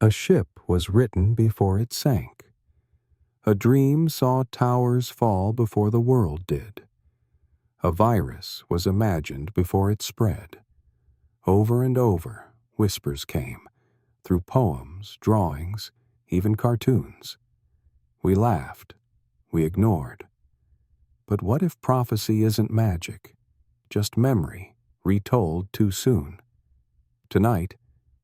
A ship was written before it sank. A dream saw towers fall before the world did. A virus was imagined before it spread. Over and over, whispers came, through poems, drawings, even cartoons. We laughed. We ignored. But what if prophecy isn't magic, just memory, retold too soon? Tonight,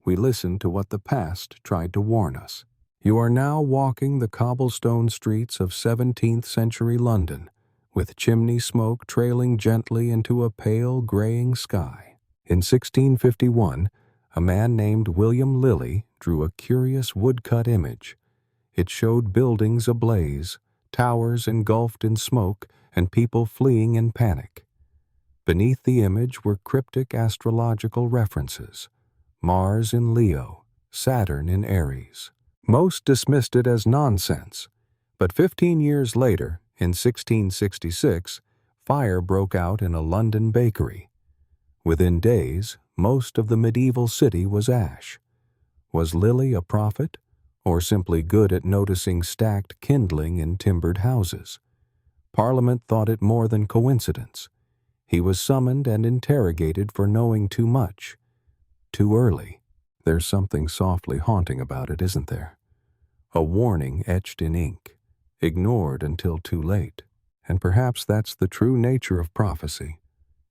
we listen to what the past tried to warn us. You are now walking the cobblestone streets of 17th century London, with chimney smoke trailing gently into a pale graying sky. In 1651, a man named William Lilly drew a curious woodcut image. It showed buildings ablaze, towers engulfed in smoke, and people fleeing in panic. Beneath the image were cryptic astrological references: Mars in Leo, Saturn in Aries. Most dismissed it as nonsense, but 15 years later, in 1666, fire broke out in a London bakery. Within days, most of the medieval city was ash. Was Lilly a prophet, or simply good at noticing stacked kindling in timbered houses? Parliament thought it more than coincidence. He was summoned and interrogated for knowing too much. Too early. There's something softly haunting about it, isn't there? A warning etched in ink, ignored until too late. And perhaps that's the true nature of prophecy.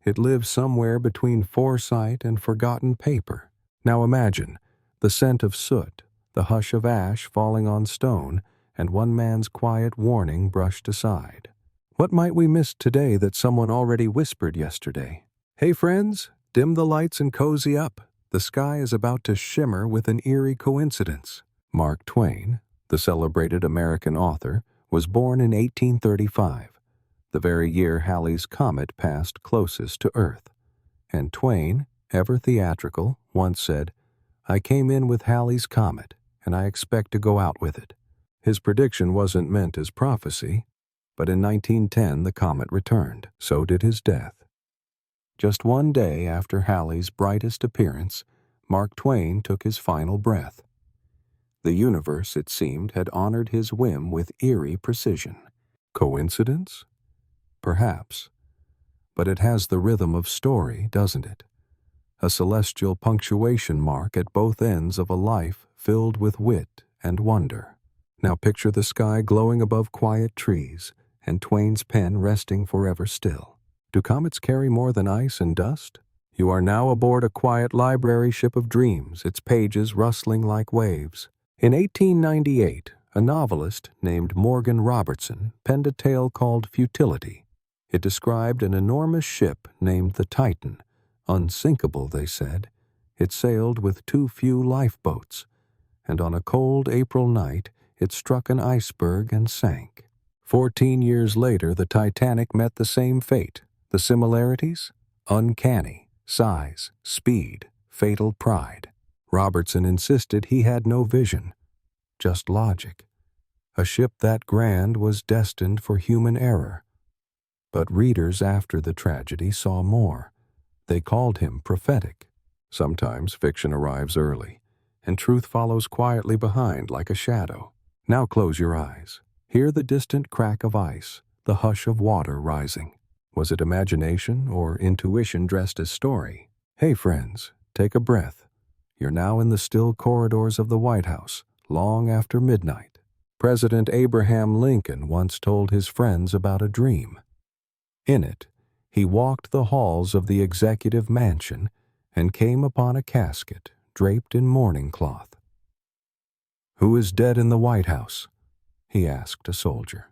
It lives somewhere between foresight and forgotten paper. Now imagine the scent of soot, the hush of ash falling on stone, and one man's quiet warning brushed aside. What might we miss today that someone already whispered yesterday? Hey friends, dim the lights and cozy up. The sky is about to shimmer with an eerie coincidence. Mark Twain, the celebrated American author, was born in 1835, the very year Halley's Comet passed closest to Earth. And Twain, ever theatrical, once said, "I came in with Halley's Comet, and I expect to go out with it." His prediction wasn't meant as prophecy, but in 1910 the comet returned. So did his death. Just one day after Halley's brightest appearance, Mark Twain took his final breath. The universe, it seemed, had honored his whim with eerie precision. Coincidence? Perhaps. But it has the rhythm of story, doesn't it? A celestial punctuation mark at both ends of a life filled with wit and wonder. Now picture the sky glowing above quiet trees, and Twain's pen resting forever still. Do comets carry more than ice and dust? You are now aboard a quiet library ship of dreams, its pages rustling like waves. In 1898, a novelist named Morgan Robertson penned a tale called Futility. It described an enormous ship named the Titan. Unsinkable, they said. It sailed with too few lifeboats, and on a cold April night it struck an iceberg and sank. 14 years later, the Titanic met the same fate. The similarities? Uncanny. Size, speed, fatal pride. Robertson insisted he had no vision, just logic. A ship that grand was destined for human error. But readers after the tragedy saw more. They called him prophetic. Sometimes fiction arrives early, and truth follows quietly behind like a shadow. Now close your eyes. Hear the distant crack of ice, the hush of water rising. Was it imagination or intuition dressed as story? Hey friends, take a breath. You're now in the still corridors of the White House, long after midnight. President Abraham Lincoln once told his friends about a dream. In it, he walked the halls of the executive mansion and came upon a casket draped in mourning cloth. "Who is dead in the White House?" he asked a soldier.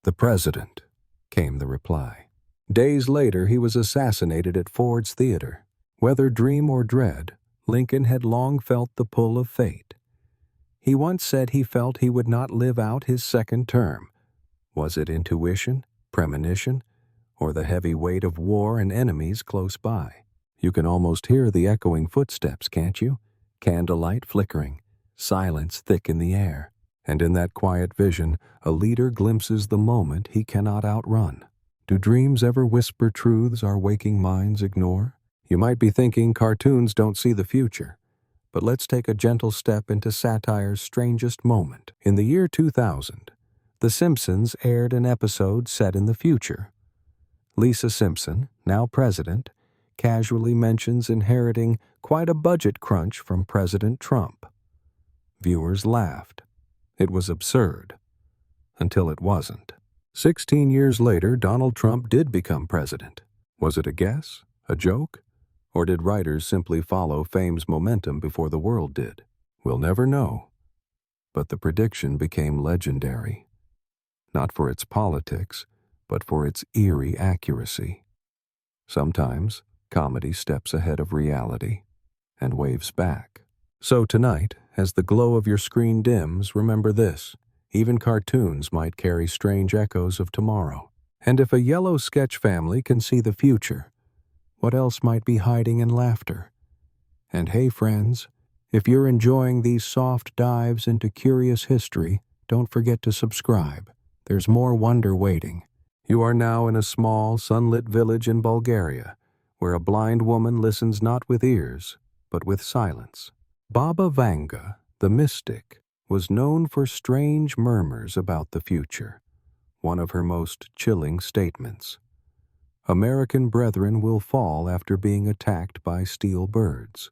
"The president," came the reply. Days later, he was assassinated at Ford's Theater. Whether dream or dread, Lincoln had long felt the pull of fate. He once said he felt he would not live out his second term. Was it intuition, premonition, or the heavy weight of war and enemies close by? You can almost hear the echoing footsteps, can't you? Candlelight flickering, silence thick in the air. And in that quiet vision, a leader glimpses the moment he cannot outrun. Do dreams ever whisper truths our waking minds ignore? You might be thinking cartoons don't see the future, But let's take a gentle step into satire's strangest moment. In the year 2000, The Simpsons aired an episode set in the future. Lisa Simpson, now president, casually mentions inheriting quite a budget crunch from President Trump. Viewers laughed. It was absurd. Until it wasn't. 16 years later, Donald Trump did become president. Was it a guess? A joke? Or did writers simply follow fame's momentum before the world did? We'll never know. But the prediction became legendary. Not for its politics, but for its eerie accuracy. Sometimes, comedy steps ahead of reality and waves back. So tonight, as the glow of your screen dims, remember this. Even cartoons might carry strange echoes of tomorrow. And if a yellow sketch family can see the future, what else might be hiding in laughter? And hey friends, if you're enjoying these soft dives into curious history, don't forget to subscribe. There's more wonder waiting. You are now in a small, sunlit village in Bulgaria, where a blind woman listens not with ears, but with silence. Baba Vanga, the mystic, was known for strange murmurs about the future. One of her most chilling statements. American brethren will fall after being attacked by steel birds.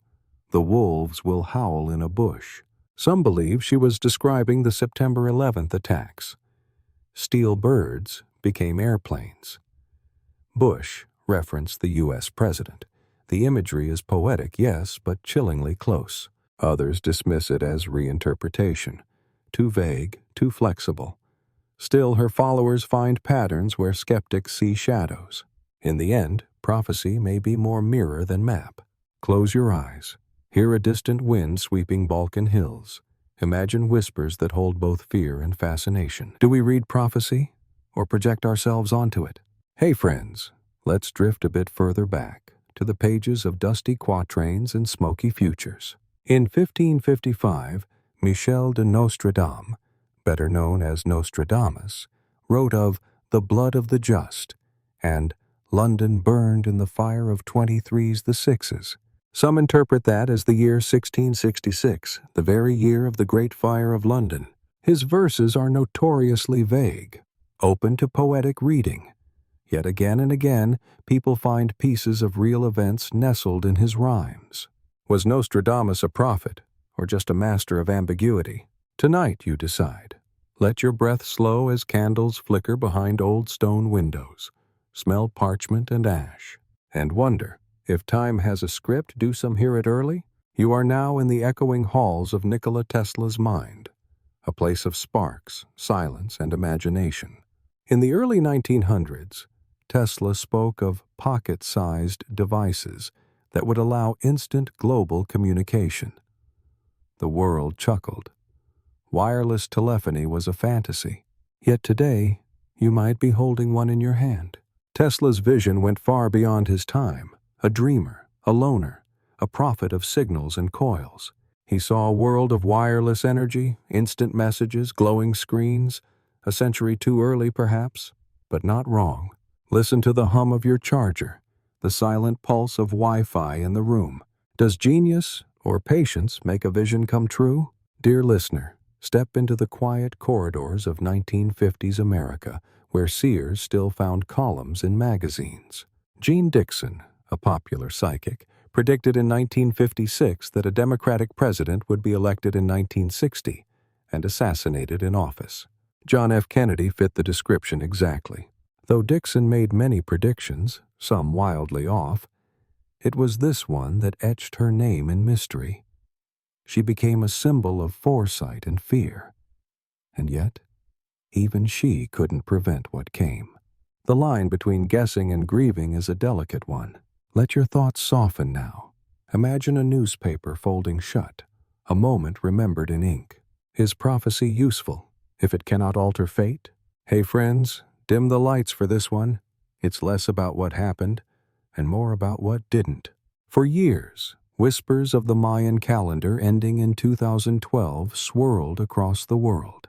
The wolves will howl in a bush. Some believe she was describing the September 11th attacks. Steel birds became airplanes. Bush referenced the U.S. president. The imagery is poetic, yes, but chillingly close. Others dismiss it as reinterpretation. Too vague, too flexible. Still, her followers find patterns where skeptics see shadows. In the end, prophecy may be more mirror than map. Close your eyes. Hear a distant wind sweeping Balkan hills. Imagine whispers that hold both fear and fascination. Do we read prophecy, or project ourselves onto it? Hey friends, let's drift a bit further back, to the pages of dusty quatrains and smoky futures. In 1555, Michel de Nostradamus, better known as Nostradamus, wrote of the blood of the just and London burned in the fire of 23's the sixes. Some interpret that as the year 1666, the very year of the Great Fire of London. His verses are notoriously vague, open to poetic reading. Yet again and again, people find pieces of real events nestled in his rhymes. Was Nostradamus a prophet, or just a master of ambiguity? Tonight, you decide. Let your breath slow as candles flicker behind old stone windows. Smell parchment and ash. And wonder, if time has a script, do some hear it early? You are now in the echoing halls of Nikola Tesla's mind, a place of sparks, silence, and imagination. In the early 1900s, Tesla spoke of pocket-sized devices that would allow instant global communication. The world chuckled. Wireless telephony was a fantasy. Yet today, you might be holding one in your hand. Tesla's vision went far beyond his time. A dreamer, a loner, a prophet of signals and coils. He saw a world of wireless energy, instant messages, glowing screens. A century too early, perhaps, but not wrong. Listen to the hum of your charger, the silent pulse of Wi-Fi in the room. Does genius or patience make a vision come true? Dear listener, step into the quiet corridors of 1950s America, where seers still found columns in magazines. Jeane Dixon, a popular psychic, predicted in 1956 that a Democratic president would be elected in 1960 and assassinated in office. John F. Kennedy fit the description exactly. Though Dixon made many predictions, some wildly off, it was this one that etched her name in mystery. She became a symbol of foresight and fear. And yet, even she couldn't prevent what came. The line between guessing and grieving is a delicate one. Let your thoughts soften now. Imagine a newspaper folding shut, a moment remembered in ink. Is prophecy useful if it cannot alter fate? Hey friends, dim the lights for this one. It's less about what happened and more about what didn't. For years, whispers of the Mayan calendar ending in 2012 swirled across the world.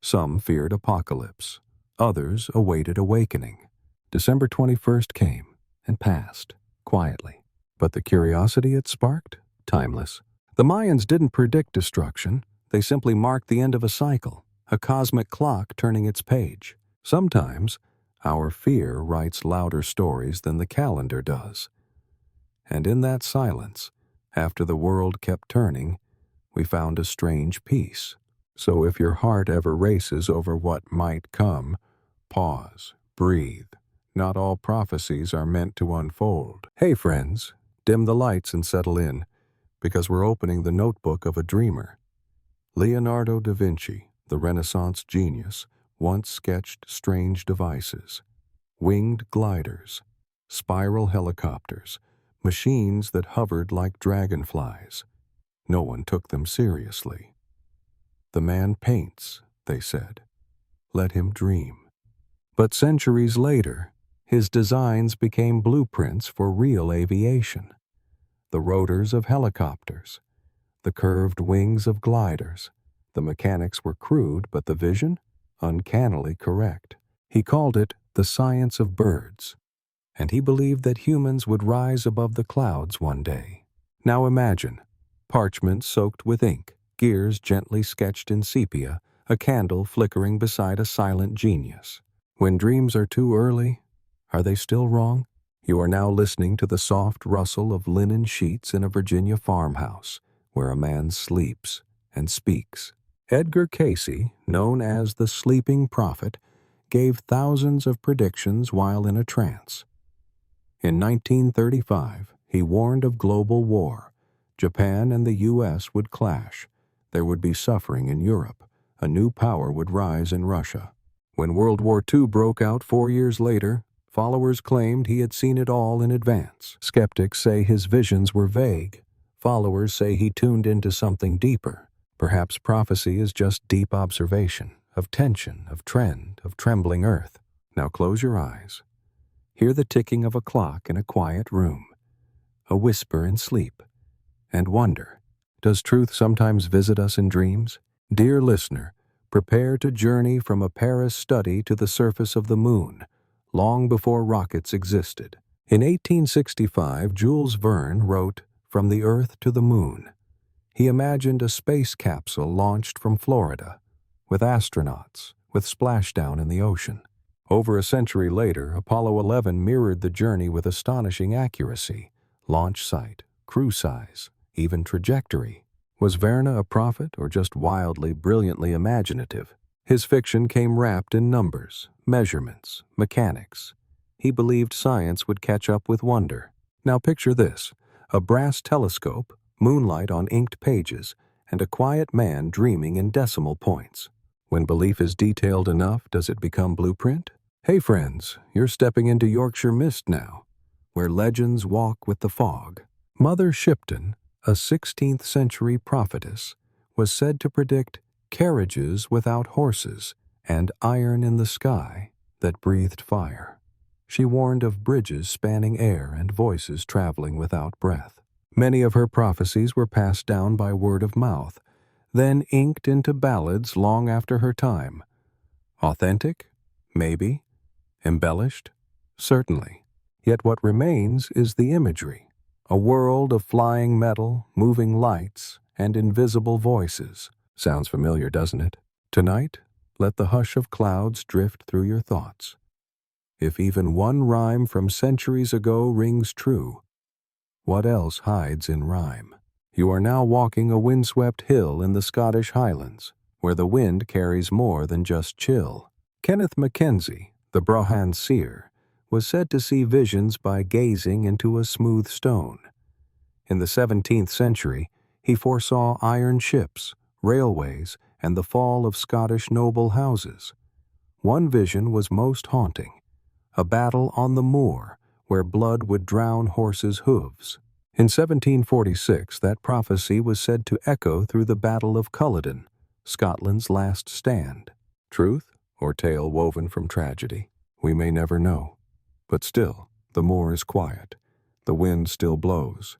Some feared apocalypse. Others awaited awakening. December 21st came and passed, quietly. But the curiosity it sparked? Timeless. The Mayans didn't predict destruction. They simply marked the end of a cycle, a cosmic clock turning its page. Sometimes, our fear writes louder stories than the calendar does. And in that silence, after the world kept turning, we found a strange peace. So if your heart ever races over what might come, pause, breathe. Not all prophecies are meant to unfold. Hey friends, dim the lights and settle in, because we're opening the notebook of a dreamer. Leonardo da Vinci, the Renaissance genius, once sketched strange devices: winged gliders, spiral helicopters, machines that hovered like dragonflies. No one took them seriously. The man paints, they said. Let him dream. But centuries later, his designs became blueprints for real aviation. The rotors of helicopters, the curved wings of gliders. The mechanics were crude, but the vision, uncannily correct. He called it the science of birds, and he believed that humans would rise above the clouds one day. Now imagine, parchment soaked with ink, gears gently sketched in sepia, a candle flickering beside a silent genius. When dreams are too early, are they still wrong? You are now listening to the soft rustle of linen sheets in a Virginia farmhouse, where a man sleeps and speaks. Edgar Cayce, known as the Sleeping Prophet, gave thousands of predictions while in a trance. In 1935, he warned of global war. Japan and the U.S. would clash. There would be suffering in Europe. A new power would rise in Russia. When World War II broke out 4 years later, followers claimed he had seen it all in advance. Skeptics say his visions were vague. Followers say he tuned into something deeper. Perhaps prophecy is just deep observation, of tension, of trend, of trembling earth. Now close your eyes. Hear the ticking of a clock in a quiet room, a whisper in sleep, and wonder, does truth sometimes visit us in dreams? Dear listener, prepare to journey from a Paris study to the surface of the moon, long before rockets existed. In 1865, Jules Verne wrote From the Earth to the Moon. He imagined a space capsule launched from Florida, with astronauts, with splashdown in the ocean. Over a century later, Apollo 11 mirrored the journey with astonishing accuracy: launch site, crew size, even trajectory. Was Verne a prophet or just wildly, brilliantly imaginative? His fiction came wrapped in numbers, measurements, mechanics. He believed science would catch up with wonder. Now picture this: a brass telescope, moonlight on inked pages, and a quiet man dreaming in decimal points. When belief is detailed enough, does it become blueprint? Hey friends, you're stepping into Yorkshire mist now, where legends walk with the fog. Mother Shipton, a 16th century prophetess, was said to predict carriages without horses and iron in the sky that breathed fire. She warned of bridges spanning air and voices traveling without breath. Many of her prophecies were passed down by word of mouth, then inked into ballads long after her time. Authentic? Maybe. Embellished? Certainly. Yet what remains is the imagery, a world of flying metal, moving lights, and invisible voices. Sounds familiar, doesn't it? Tonight, let the hush of clouds drift through your thoughts. If even one rhyme from centuries ago rings true, what else hides in rhyme? You are now walking a windswept hill in the Scottish Highlands, where the wind carries more than just chill. Kenneth Mackenzie, the Brahman seer, was said to see visions by gazing into a smooth stone. In the 17th century, he foresaw iron ships, railways, and the fall of Scottish noble houses. One vision was most haunting: a battle on the moor where blood would drown horses' hooves. In 1746, that prophecy was said to echo through the Battle of Culloden, Scotland's last stand. Truth or tale woven from tragedy? We may never know. But still, the moor is quiet, the wind still blows,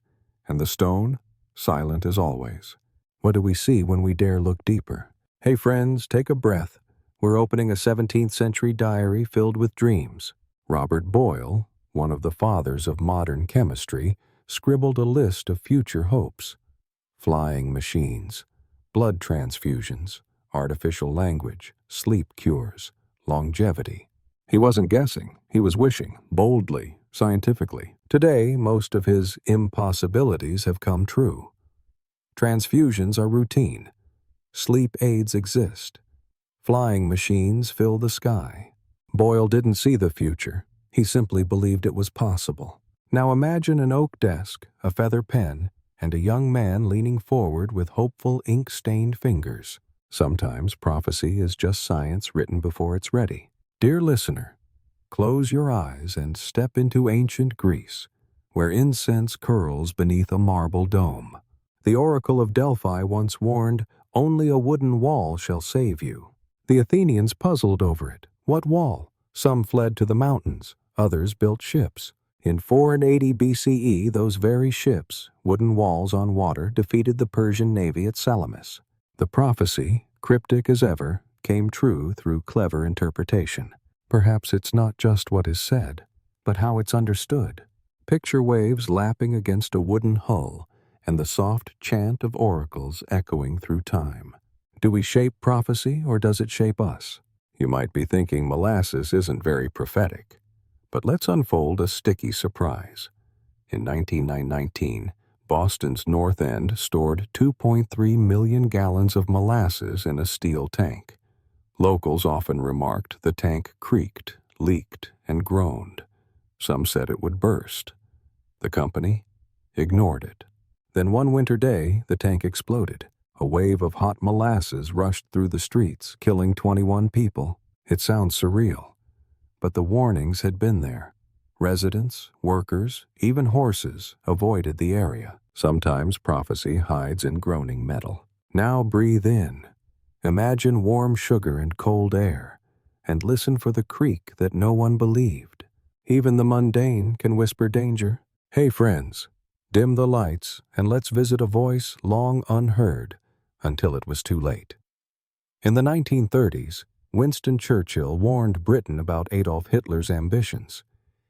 and the stone, silent as always. What do we see when we dare look deeper? Hey friends, take a breath. We're opening a 17th century diary filled with dreams. Robert Boyle, one of the fathers of modern chemistry, scribbled a list of future hopes. flying machines, blood transfusions, artificial language, sleep cures, longevity. He wasn't guessing, he was wishing, boldly, scientifically. Today, most of his impossibilities have come true. Transfusions are routine. Sleep aids exist. Flying machines fill the sky. Boyle didn't see the future. He simply believed it was possible. Now imagine an oak desk, a feather pen, and a young man leaning forward with hopeful ink-stained fingers. Sometimes prophecy is just science written before it's ready. Dear listener, close your eyes and step into ancient Greece, where incense curls beneath a marble dome. The Oracle of Delphi once warned, "Only a wooden wall shall save you." The Athenians puzzled over it. What wall? Some fled to the mountains, others built ships. In 480 BCE, those very ships, wooden walls on water, defeated the Persian navy at Salamis. The prophecy, cryptic as ever, came true through clever interpretation. Perhaps it's not just what is said, but how it's understood. Picture waves lapping against a wooden hull, and the soft chant of oracles echoing through time. Do we shape prophecy, or does it shape us? You might be thinking molasses isn't very prophetic, but let's unfold a sticky surprise. In 1919, Boston's North End stored 2.3 million gallons of molasses in a steel tank. Locals often remarked the tank creaked, leaked, and groaned. Some said it would burst. The company ignored it. Then one winter day, the tank exploded. A wave of hot molasses rushed through the streets, killing 21 people. It sounds surreal, but the warnings had been there. Residents, workers, even horses avoided the area. Sometimes prophecy hides in groaning metal. Now breathe in. Imagine warm sugar and cold air, and listen for the creak that no one believed. Even the mundane can whisper danger. Hey friends, dim the lights and let's visit a voice long unheard until it was too late. In the 1930s, Winston Churchill warned Britain about Adolf Hitler's ambitions.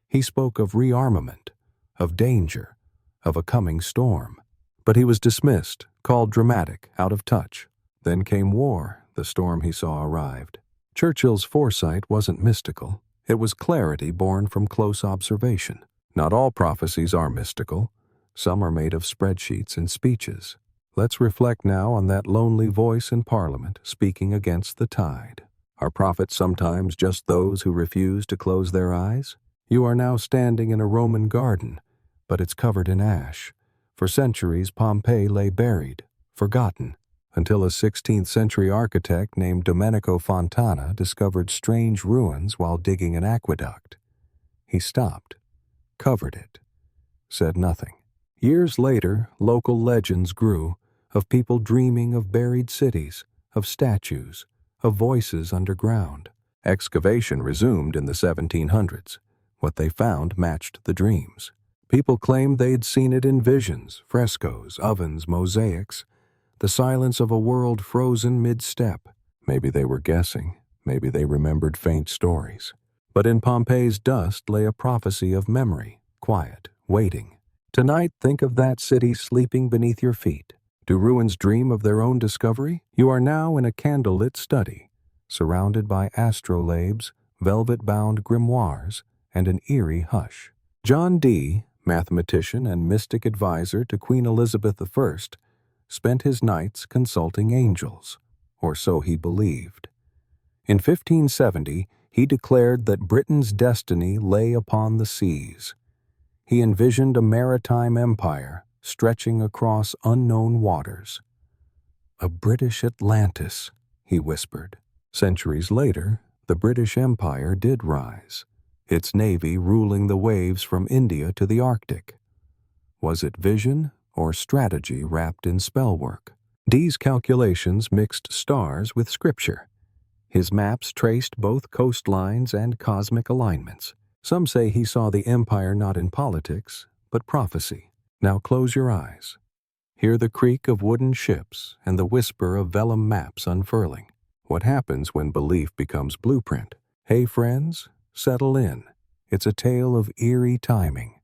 He spoke of rearmament, of danger, of a coming storm. But he was dismissed, called dramatic, out of touch. Then came war. The storm he saw arrived. Churchill's foresight wasn't mystical. It was clarity born from close observation. Not all prophecies are mystical. Some are made of spreadsheets and speeches. Let's reflect now on that lonely voice in Parliament speaking against the tide. Are prophets sometimes just those who refuse to close their eyes? You are now standing in a Roman garden, but it's covered in ash. For centuries, Pompeii lay buried, forgotten, until a 16th century architect named Domenico Fontana discovered strange ruins while digging an aqueduct. He stopped, covered it, said nothing. Years later, local legends grew, of people dreaming of buried cities, of statues, of voices underground. Excavation resumed in the 1700s. What they found matched the dreams. People claimed they'd seen it in visions, frescoes, ovens, mosaics, the silence of a world frozen mid-step. Maybe they were guessing, maybe they remembered faint stories. But in Pompeii's dust lay a prophecy of memory, quiet, waiting. Tonight, think of that city sleeping beneath your feet. Do ruins dream of their own discovery? You are now in a candlelit study, surrounded by astrolabes, velvet-bound grimoires, and an eerie hush. John Dee, mathematician and mystic advisor to Queen Elizabeth I, spent his nights consulting angels, or so he believed. In 1570, he declared that Britain's destiny lay upon the seas. He envisioned a maritime empire stretching across unknown waters. A British Atlantis, he whispered. Centuries later, the British Empire did rise, its navy ruling the waves from India to the Arctic. Was it vision or strategy wrapped in spellwork? Dee's calculations mixed stars with scripture. His maps traced both coastlines and cosmic alignments. Some say he saw the empire not in politics, but prophecy. Now close your eyes. Hear the creak of wooden ships and the whisper of vellum maps unfurling. What happens when belief becomes blueprint? Hey friends, settle in. It's a tale of eerie timing.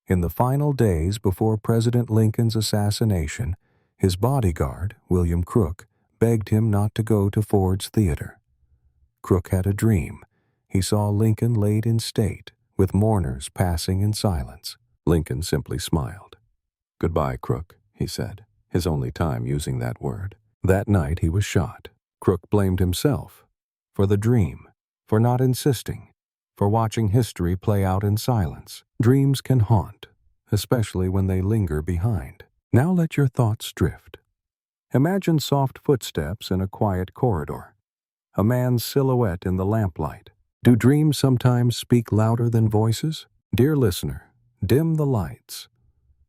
In the final days before President Lincoln's assassination, His bodyguard, William Crook, begged him not to go to Ford's Theater. Crook had a dream. He saw Lincoln laid in state, with mourners passing in silence. Lincoln simply smiled. "Goodbye, Crook," he said, his only time using that word. That night he was shot. Crook blamed himself for the dream, for not insisting, for watching history play out in silence. Dreams can haunt, especially when they linger behind. Now let your thoughts drift. Imagine soft footsteps in a quiet corridor, a man's silhouette in the lamplight. Do dreams sometimes speak louder than voices? Dear listener, dim the lights.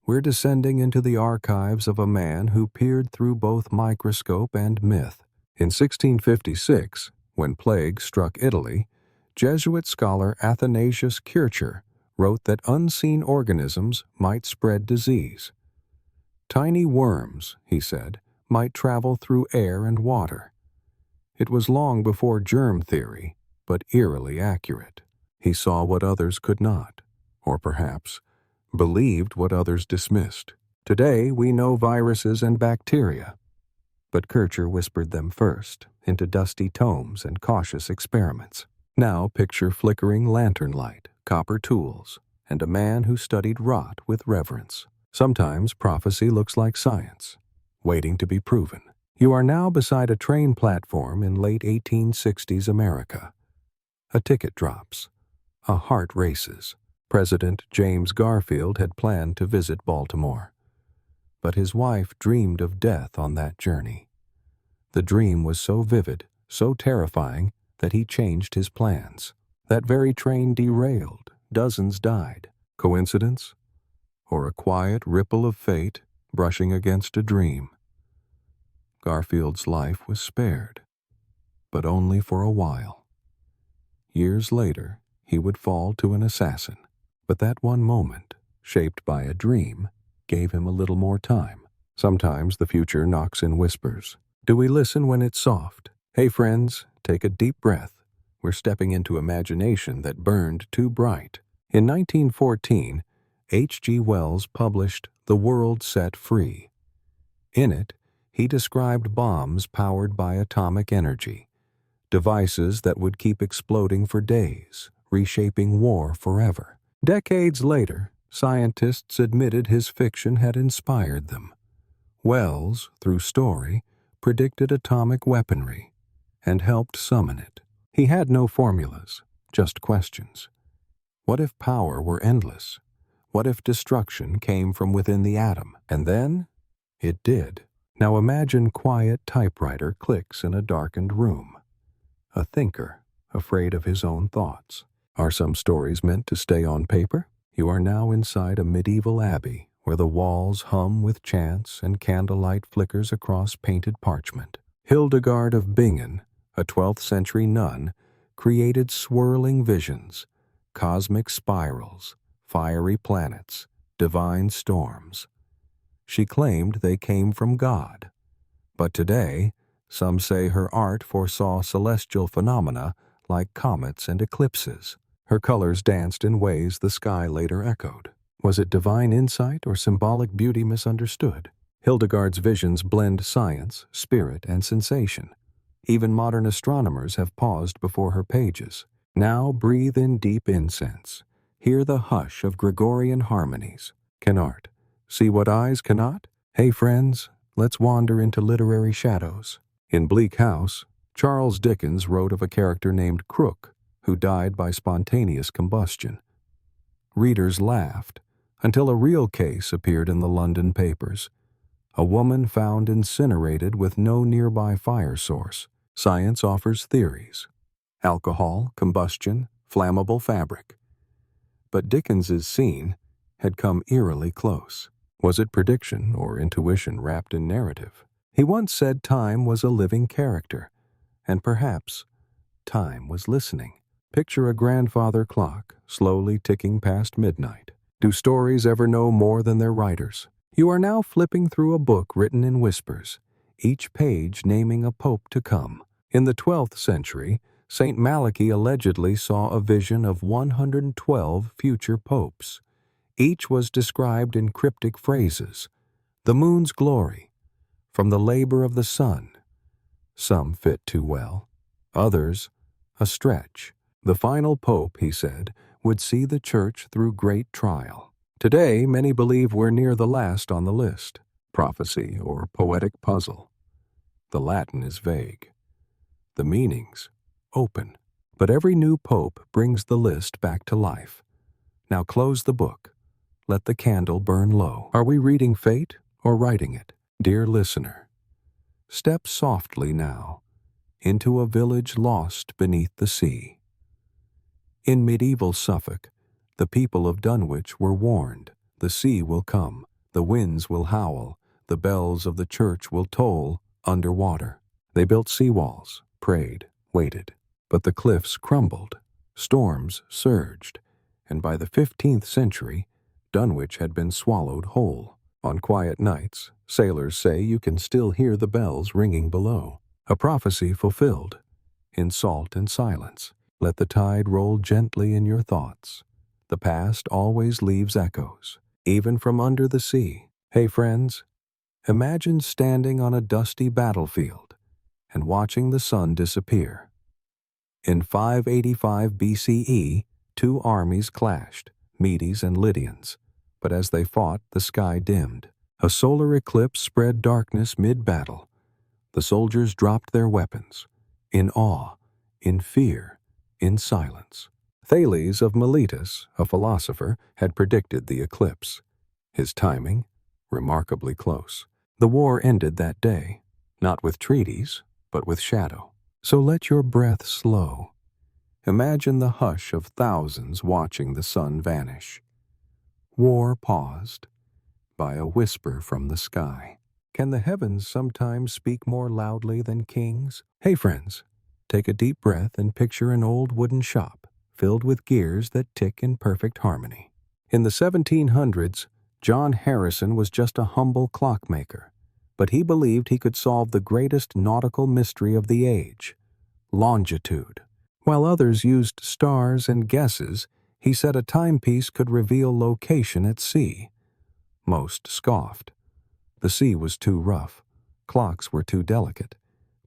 We're descending into the archives of a man who peered through both microscope and myth. In 1656, when plague struck Italy, Jesuit scholar Athanasius Kircher wrote that unseen organisms might spread disease. Tiny worms, he said, might travel through air and water. It was long before germ theory, but eerily accurate. He saw what others could not, or perhaps believed what others dismissed. Today we know viruses and bacteria, but Kircher whispered them first into dusty tomes and cautious experiments. Now picture flickering lantern light, copper tools, and a man who studied rot with reverence. Sometimes prophecy looks like science, waiting to be proven. You are now beside a train platform in late 1860s America. A ticket drops. A heart races. President James Garfield had planned to visit Baltimore, but his wife dreamed of death on that journey. The dream was so vivid, so terrifying, that he changed his plans. That very train derailed. Dozens died. Coincidence? Or a quiet ripple of fate brushing against a dream? Garfield's life was spared, but only for a while. Years later, he would fall to an assassin. But that one moment, shaped by a dream, gave him a little more time. Sometimes the future knocks in whispers. Do we listen when it's soft? Hey friends, take a deep breath. We're stepping into imagination that burned too bright. In 1914, H.G. Wells published The World Set Free. In it, he described bombs powered by atomic energy, devices that would keep exploding for days, reshaping war forever. Decades later, scientists admitted his fiction had inspired them. Wells, through story, predicted atomic weaponry and helped summon it. He had no formulas, just questions. What if power were endless? What if destruction came from within the atom? And then, it did. Now imagine quiet typewriter clicks in a darkened room. A thinker, afraid of his own thoughts. Are some stories meant to stay on paper? You are now inside a medieval abbey where the walls hum with chants and candlelight flickers across painted parchment. Hildegard of Bingen, a 12th century nun, created swirling visions, cosmic spirals, fiery planets, divine storms. She claimed they came from God. But today, some say her art foresaw celestial phenomena like comets and eclipses. Her colors danced in ways the sky later echoed. Was it divine insight or symbolic beauty misunderstood? Hildegard's visions blend science, spirit, and sensation. Even modern astronomers have paused before her pages. Now breathe in deep incense. Hear the hush of Gregorian harmonies. Can art see what eyes cannot? Hey friends, let's wander into literary shadows. In Bleak House, Charles Dickens wrote of a character named Crook, who died by spontaneous combustion. Readers laughed until a real case appeared in the London papers. A woman found incinerated with no nearby fire source. Science offers theories: alcohol, combustion, flammable fabric. But Dickens's scene had come eerily close. Was it prediction or intuition wrapped in narrative? He once said time was a living character, and perhaps time was listening. Picture a grandfather clock slowly ticking past midnight. Do stories ever know more than their writers? You are now flipping through a book written in whispers, each page naming a pope to come. In the 12th century, St. Malachi allegedly saw a vision of 112 future popes. Each was described in cryptic phrases: the moon's glory, from the labor of the sun. Some fit too well, others a stretch. The final pope, he said, would see the church through great trial. Today, many believe we're near the last on the list, prophecy or poetic puzzle. The Latin is vague, the meanings open, but every new pope brings the list back to life. Now close the book. Let the candle burn low. Are we reading fate or writing it? Dear listener, step softly now into a village lost beneath the sea. In medieval Suffolk, the people of Dunwich were warned, the sea will come, the winds will howl, the bells of the church will toll underwater. They built seawalls, prayed, waited, but the cliffs crumbled, storms surged, and by the 15th century, Dunwich had been swallowed whole. On quiet nights, sailors say you can still hear the bells ringing below. A prophecy fulfilled. In salt and silence, let the tide roll gently in your thoughts. The past always leaves echoes, even from under the sea. Hey friends, imagine standing on a dusty battlefield and watching the sun disappear. In 585 BCE, two armies clashed, Medes and Lydians, but as they fought, the sky dimmed. A solar eclipse spread darkness mid-battle. The soldiers dropped their weapons, in awe, in fear, in silence. Thales of Miletus, a philosopher, had predicted the eclipse. His timing, remarkably close. The war ended that day, not with treaties, but with shadow. So let your breath slow. Imagine the hush of thousands watching the sun vanish. War paused by a whisper from the sky. Can the heavens sometimes speak more loudly than kings? Hey friends, take a deep breath and picture an old wooden shop filled with gears that tick in perfect harmony. In the 1700s, John Harrison was just a humble clockmaker, but he believed he could solve the greatest nautical mystery of the age, longitude. While others used stars and guesses, he said a timepiece could reveal location at sea. Most scoffed. The sea was too rough, clocks were too delicate,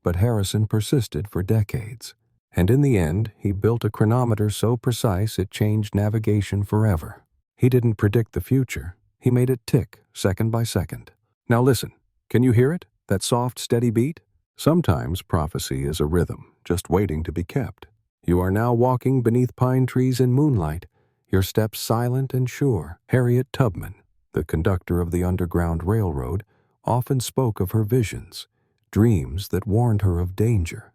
but Harrison persisted for decades. And in the end, he built a chronometer so precise it changed navigation forever. He didn't predict the future, he made it tick second by second. Now listen, can you hear it? That soft, steady beat? Sometimes prophecy is a rhythm, just waiting to be kept. You are now walking beneath pine trees in moonlight, your steps silent and sure. Harriet Tubman, the conductor of the Underground Railroad, often spoke of her visions, dreams that warned her of danger.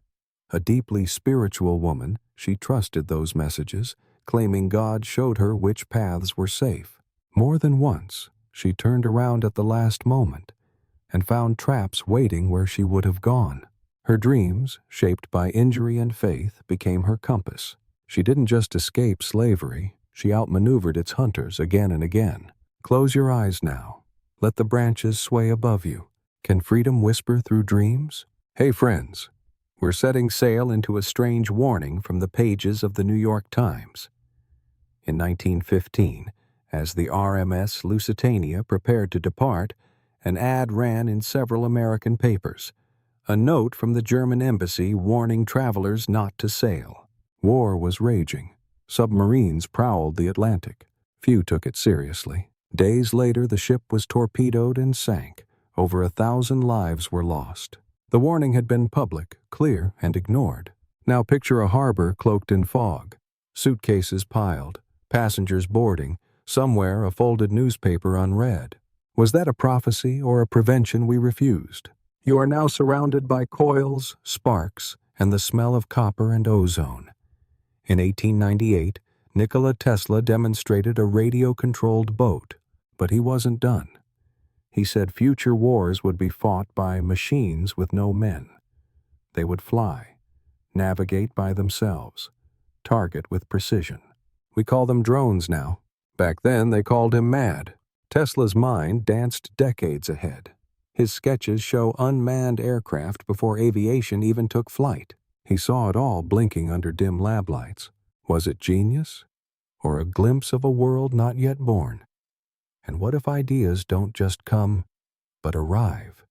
A deeply spiritual woman, she trusted those messages, claiming God showed her which paths were safe. More than once, she turned around at the last moment and found traps waiting where she would have gone. Her dreams, shaped by injury and faith, became her compass. She didn't just escape slavery, she outmaneuvered its hunters again and again. Close your eyes now. Let the branches sway above you. Can freedom whisper through dreams? Hey friends, we're setting sail into a strange warning from the pages of the New York Times. In 1915, as the RMS Lusitania prepared to depart, an ad ran in several American papers, a note from the German embassy warning travelers not to sail. War was raging. Submarines prowled the Atlantic. Few took it seriously. Days later, the ship was torpedoed and sank. Over 1,000 lives were lost. The warning had been public, clear, and ignored. Now picture a harbor cloaked in fog, suitcases piled, passengers boarding, somewhere a folded newspaper unread. Was that a prophecy or a prevention we refused? You are now surrounded by coils, sparks, and the smell of copper and ozone. In 1898, Nikola Tesla demonstrated a radio-controlled boat, but he wasn't done. He said future wars would be fought by machines with no men. They would fly, navigate by themselves, target with precision. We call them drones now. Back then, they called him mad. Tesla's mind danced decades ahead. His sketches show unmanned aircraft before aviation even took flight. He saw it all blinking under dim lab lights. Was it genius? Or a glimpse of a world not yet born? And what if ideas don't just come, but arrive?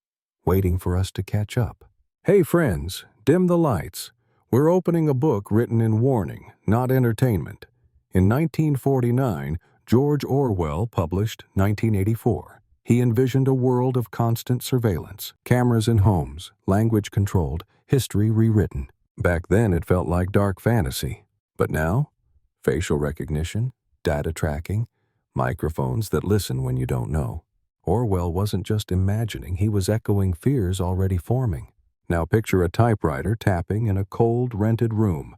waiting for us to catch up. Hey friends, dim the lights. We're opening a book written in warning, not entertainment. In 1949, George Orwell published 1984. He envisioned a world of constant surveillance, cameras in homes, language controlled, history rewritten. Back then it felt like dark fantasy. But now, facial recognition, data tracking, microphones that listen when you don't know. Orwell wasn't just imagining, he was echoing fears already forming. Now picture a typewriter tapping in a cold, rented room.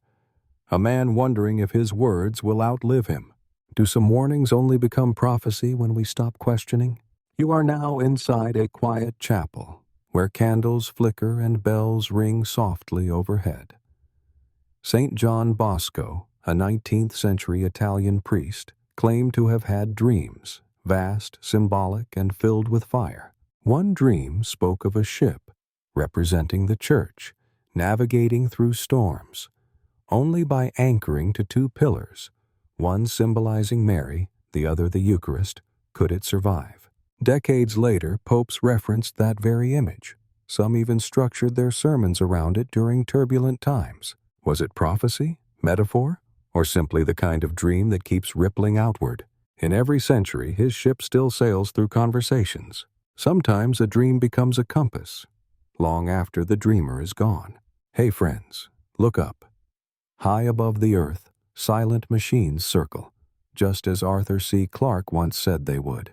A man wondering if his words will outlive him. Do some warnings only become prophecy when we stop questioning? You are now inside a quiet chapel, where candles flicker and bells ring softly overhead. St. John Bosco, a 19th century Italian priest, claimed to have had dreams, vast, symbolic, and filled with fire. One dream spoke of a ship, representing the church, navigating through storms. Only by anchoring to two pillars, one symbolizing Mary, the other the Eucharist, could it survive. Decades later, popes referenced that very image. Some even structured their sermons around it during turbulent times. Was it prophecy, metaphor, or simply the kind of dream that keeps rippling outward? In every century, his ship still sails through conversations. Sometimes a dream becomes a compass, long after the dreamer is gone. Hey friends, look up. High above the earth, silent machines circle, just as Arthur C. Clarke once said they would.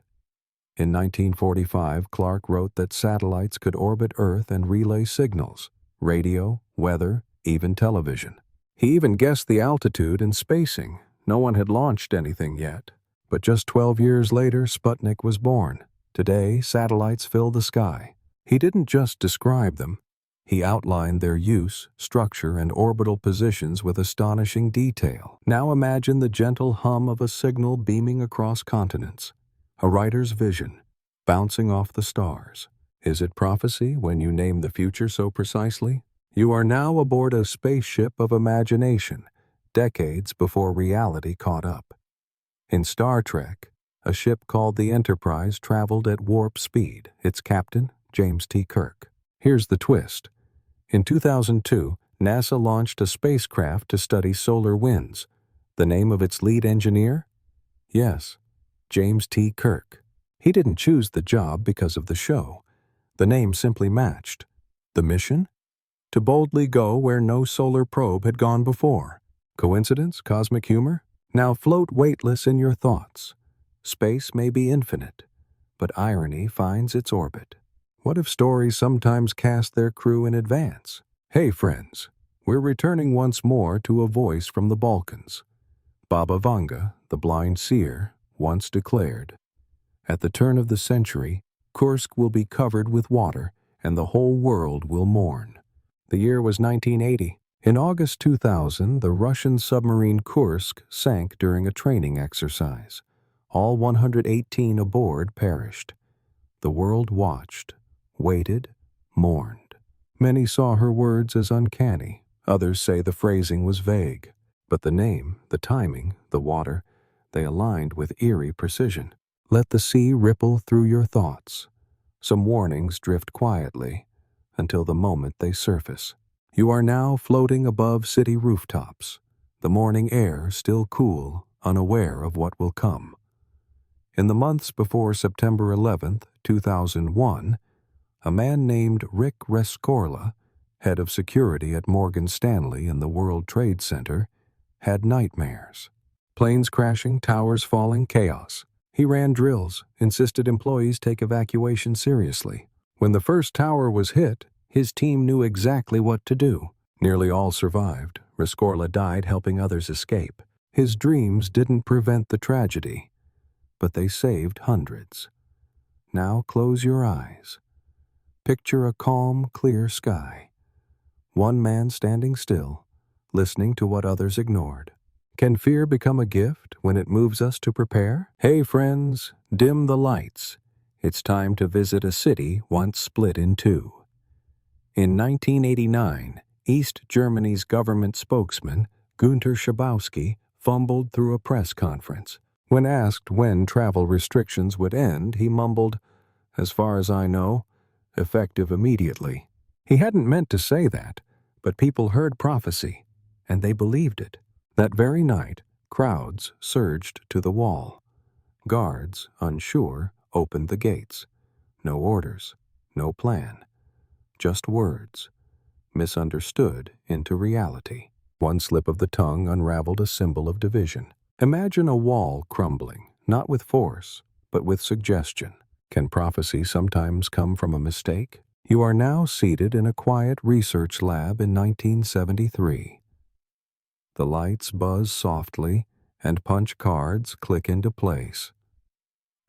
In 1945, Clarke wrote that satellites could orbit Earth and relay signals, radio, weather, even television. He even guessed the altitude and spacing. No one had launched anything yet. But just 12 years later, Sputnik was born. Today, satellites fill the sky. He didn't just describe them. He outlined their use, structure, and orbital positions with astonishing detail. Now imagine the gentle hum of a signal beaming across continents. A writer's vision, bouncing off the stars. Is it prophecy when you name the future so precisely? You are now aboard a spaceship of imagination, decades before reality caught up. In Star Trek, a ship called the Enterprise traveled at warp speed. Its captain, James T. Kirk. Here's the twist. In 2002, NASA launched a spacecraft to study solar winds. The name of its lead engineer? Yes, James T. Kirk. He didn't choose the job because of the show. The name simply matched. The mission? To boldly go where no solar probe had gone before. Coincidence? Cosmic humor? Now float weightless in your thoughts. Space may be infinite, but irony finds its orbit. What if stories sometimes cast their crew in advance? Hey friends, we're returning once more to a voice from the Balkans. Baba Vanga, the blind seer, once declared, "At the turn of the century, Kursk will be covered with water, and the whole world will mourn." The year was 1980. In August 2000, the Russian submarine Kursk sank during a training exercise. All 118 aboard perished. The world watched, waited, mourned. Many saw her words as uncanny. Others say the phrasing was vague. But the name, the timing, the water, they aligned with eerie precision. Let the sea ripple through your thoughts. Some warnings drift quietly until the moment they surface. You are now floating above city rooftops, the morning air still cool, unaware of what will come. In the months before September 11th, 2001, a man named Rick Rescorla, head of security at Morgan Stanley in the World Trade Center, had nightmares. Planes crashing, towers falling, chaos. He ran drills, insisted employees take evacuation seriously. When the first tower was hit, his team knew exactly what to do. Nearly all survived. Rescorla died helping others escape. His dreams didn't prevent the tragedy, but they saved hundreds. Now close your eyes. Picture a calm, clear sky. One man standing still, listening to what others ignored. Can fear become a gift when it moves us to prepare? Hey friends, dim the lights. It's time to visit a city once split in two. In 1989, East Germany's government spokesman, Günter Schabowski, fumbled through a press conference. When asked when travel restrictions would end, he mumbled, "As far as I know, effective immediately. He hadn't meant to say that, but people heard prophecy, and they believed it. That very night, crowds surged to the wall. Guards, unsure, opened the gates. No orders, no plan, just words, misunderstood into reality. One slip of the tongue unraveled a symbol of division. Imagine a wall crumbling, not with force, but with suggestion. Can prophecy sometimes come from a mistake? You are now seated in a quiet research lab in 1973. The lights buzz softly, and punch cards click into place.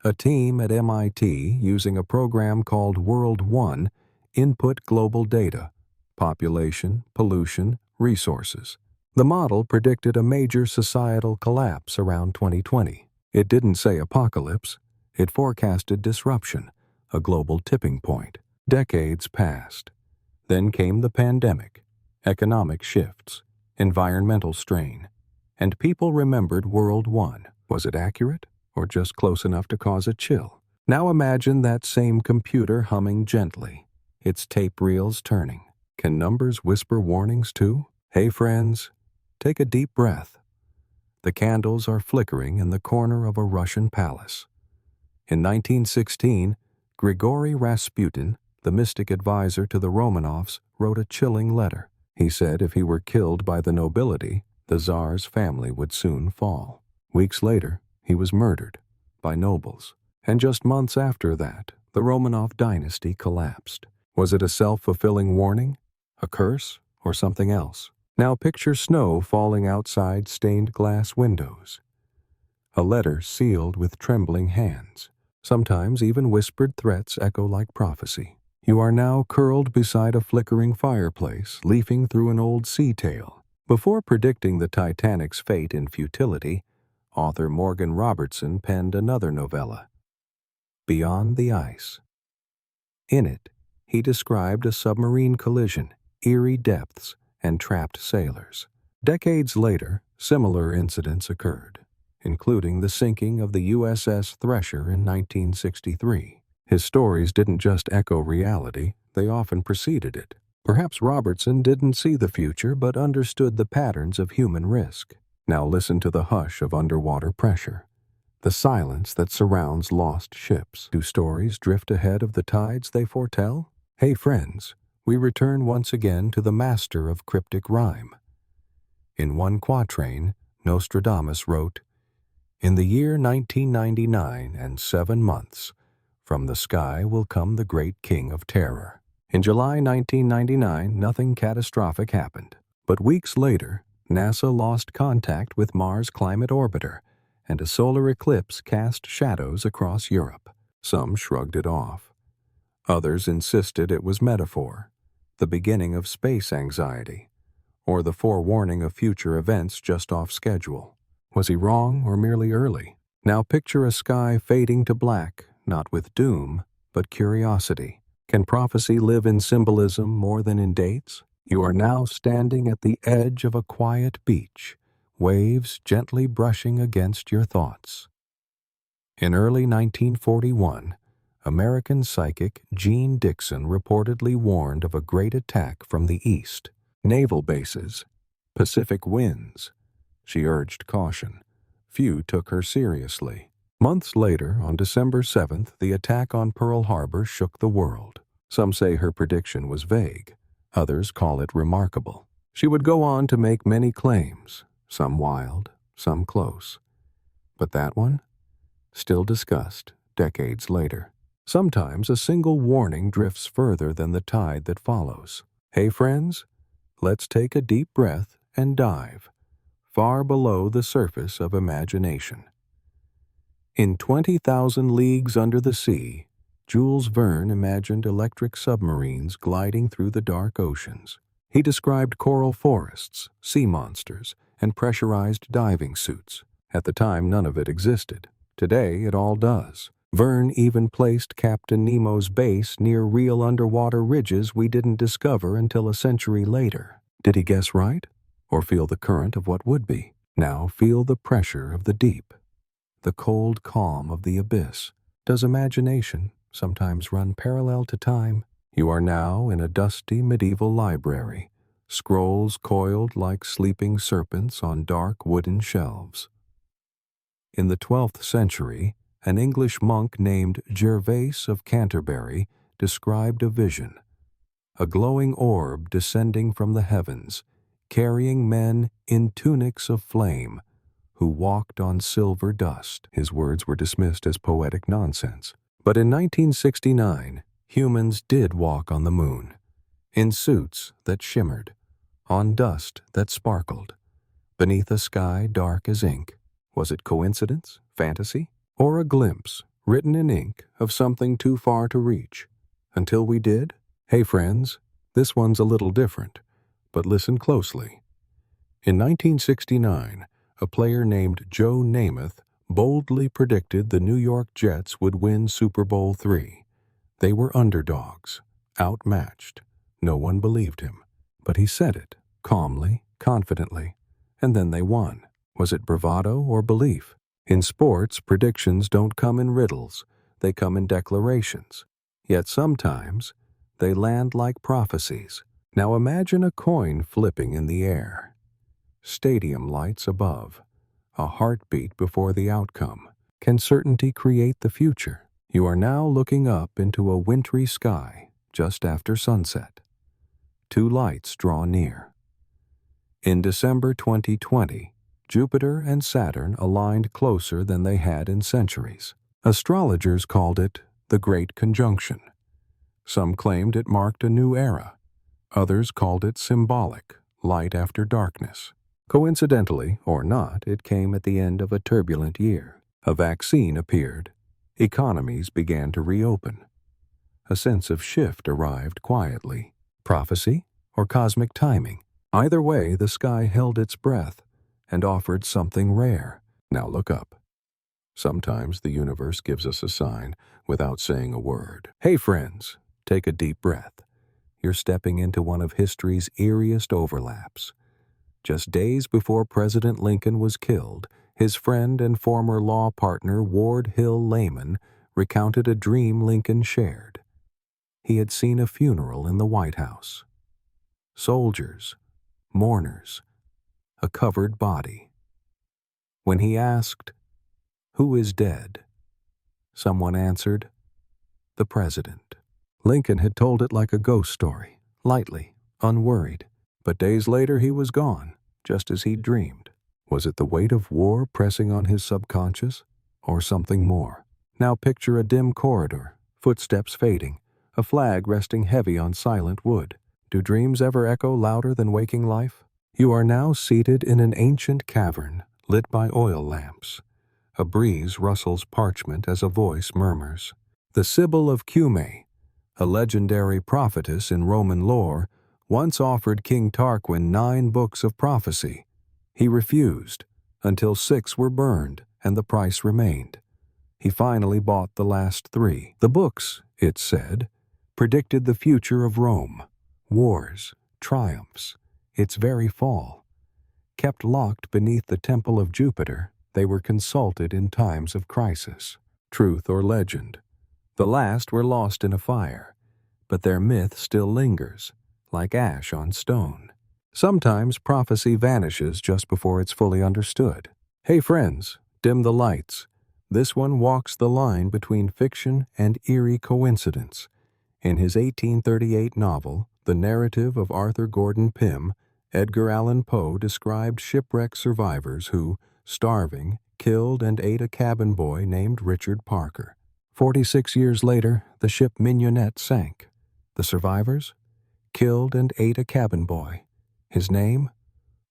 A team at MIT, using a program called World One, input global data, population, pollution, resources. The model predicted a major societal collapse around 2020. It didn't say apocalypse. It forecasted disruption, a global tipping point. Decades passed. Then came the pandemic, economic shifts, environmental strain, and people remembered World One. Was it accurate, or just close enough to cause a chill? Now imagine that same computer humming gently, its tape reels turning. Can numbers whisper warnings too? Hey friends, take a deep breath. The candles are flickering in the corner of a Russian palace. In 1916, Grigory Rasputin, the mystic advisor to the Romanovs, wrote a chilling letter. He said if he were killed by the nobility, the Tsar's family would soon fall. Weeks later, he was murdered by nobles. And just months after that, the Romanov dynasty collapsed. Was it a self-fulfilling warning, a curse, or something else? Now picture snow falling outside stained glass windows. A letter sealed with trembling hands. Sometimes even whispered threats echo like prophecy. You are now curled beside a flickering fireplace, leafing through an old sea tale. Before predicting the Titanic's fate in futility, author Morgan Robertson penned another novella, Beyond the Ice. In it, he described a submarine collision, eerie depths, and trapped sailors. Decades later, similar incidents occurred, including the sinking of the USS Thresher in 1963. His stories didn't just echo reality, they often preceded it. Perhaps Robertson didn't see the future but understood the patterns of human risk. Now listen to the hush of underwater pressure, the silence that surrounds lost ships. Do stories drift ahead of the tides they foretell? Hey friends, we return once again to the master of cryptic rhyme. In one quatrain, Nostradamus wrote, "In the year 1999 and 7 months, from the sky will come the great king of terror." In July 1999, nothing catastrophic happened. But weeks later, NASA lost contact with Mars' climate orbiter, and a solar eclipse cast shadows across Europe. Some shrugged it off. Others insisted it was metaphor, the beginning of space anxiety, or the forewarning of future events just off schedule. Was he wrong or merely early? Now picture a sky fading to black, not with doom, but curiosity. Can prophecy live in symbolism more than in dates? You are now standing at the edge of a quiet beach, waves gently brushing against your thoughts. In early 1941, American psychic Jean Dixon reportedly warned of a great attack from the east. Naval bases, Pacific winds. She urged caution. Few took her seriously. Months later, on December 7th, the attack on Pearl Harbor shook the world. Some say her prediction was vague. Others call it remarkable. She would go on to make many claims, some wild, some close. But that one? Still discussed decades later. Sometimes a single warning drifts further than the tide that follows. Hey friends, let's take a deep breath and dive far below the surface of imagination. In 20,000 Leagues Under the Sea, Jules Verne imagined electric submarines gliding through the dark oceans. He described coral forests, sea monsters, and pressurized diving suits. At the time, none of it existed. Today, it all does. Verne even placed Captain Nemo's base near real underwater ridges we didn't discover until a century later. Did he guess right? Or feel the current of what would be? Now feel the pressure of the deep, the cold calm of the abyss. Does imagination sometimes run parallel to time? You are now in a dusty medieval library, scrolls coiled like sleeping serpents on dark wooden shelves. In the 12th century, an English monk named Gervase of Canterbury described a vision, a glowing orb descending from the heavens, carrying men in tunics of flame, who walked on silver dust. His words were dismissed as poetic nonsense. But in 1969, humans did walk on the moon, in suits that shimmered, on dust that sparkled, beneath a sky dark as ink. Was it coincidence, fantasy, or a glimpse, written in ink, of something too far to reach? Until we did? Hey friends, this one's a little different, but listen closely. In 1969, a player named Joe Namath boldly predicted the New York Jets would win Super Bowl III. They were underdogs, outmatched. No one believed him. But he said it, calmly, confidently, and then they won. Was it bravado or belief? In sports, predictions don't come in riddles. They come in declarations. Yet sometimes, they land like prophecies. Now imagine a coin flipping in the air. Stadium lights above, a heartbeat before the outcome. Can certainty create the future? You are now looking up into a wintry sky just after sunset. Two lights draw near. In December 2020, Jupiter and Saturn aligned closer than they had in centuries. Astrologers called it the Great Conjunction. Some claimed it marked a new era. Others called it symbolic, light after darkness. Coincidentally, or not, it came at the end of a turbulent year. A vaccine appeared. Economies began to reopen. A sense of shift arrived quietly. Prophecy or cosmic timing? Either way, the sky held its breath and offered something rare. Now look up. Sometimes the universe gives us a sign without saying a word. Hey friends, take a deep breath. You're stepping into one of history's eeriest overlaps. Just days before President Lincoln was killed, his friend and former law partner Ward Hill Layman recounted a dream Lincoln shared. He had seen a funeral in the White House. Soldiers, mourners, a covered body. When he asked, "Who is dead?" someone answered, "The President." Lincoln had told it like a ghost story, lightly, unworried. But days later he was gone, just as he'd dreamed. Was it the weight of war pressing on his subconscious, or something more? Now picture a dim corridor, footsteps fading, a flag resting heavy on silent wood. Do dreams ever echo louder than waking life? You are now seated in an ancient cavern, lit by oil lamps. A breeze rustles parchment as a voice murmurs. The Sibyl of Cumae, a legendary prophetess in Roman lore, once offered King Tarquin 9 books of prophecy. He refused, until 6 were burned and the price remained. He finally bought the last 3. The books, it said, predicted the future of Rome, wars, triumphs, its very fall. Kept locked beneath the temple of Jupiter, they were consulted in times of crisis. Truth or legend? The last were lost in a fire, but their myth still lingers, like ash on stone. Sometimes prophecy vanishes just before it's fully understood. Hey friends, dim the lights. This one walks the line between fiction and eerie coincidence. In his 1838 novel, The Narrative of Arthur Gordon Pym, Edgar Allan Poe described shipwreck survivors who, starving, killed and ate a cabin boy named Richard Parker. 46 years later, the ship Mignonette sank. The survivors? Killed and ate a cabin boy. His name?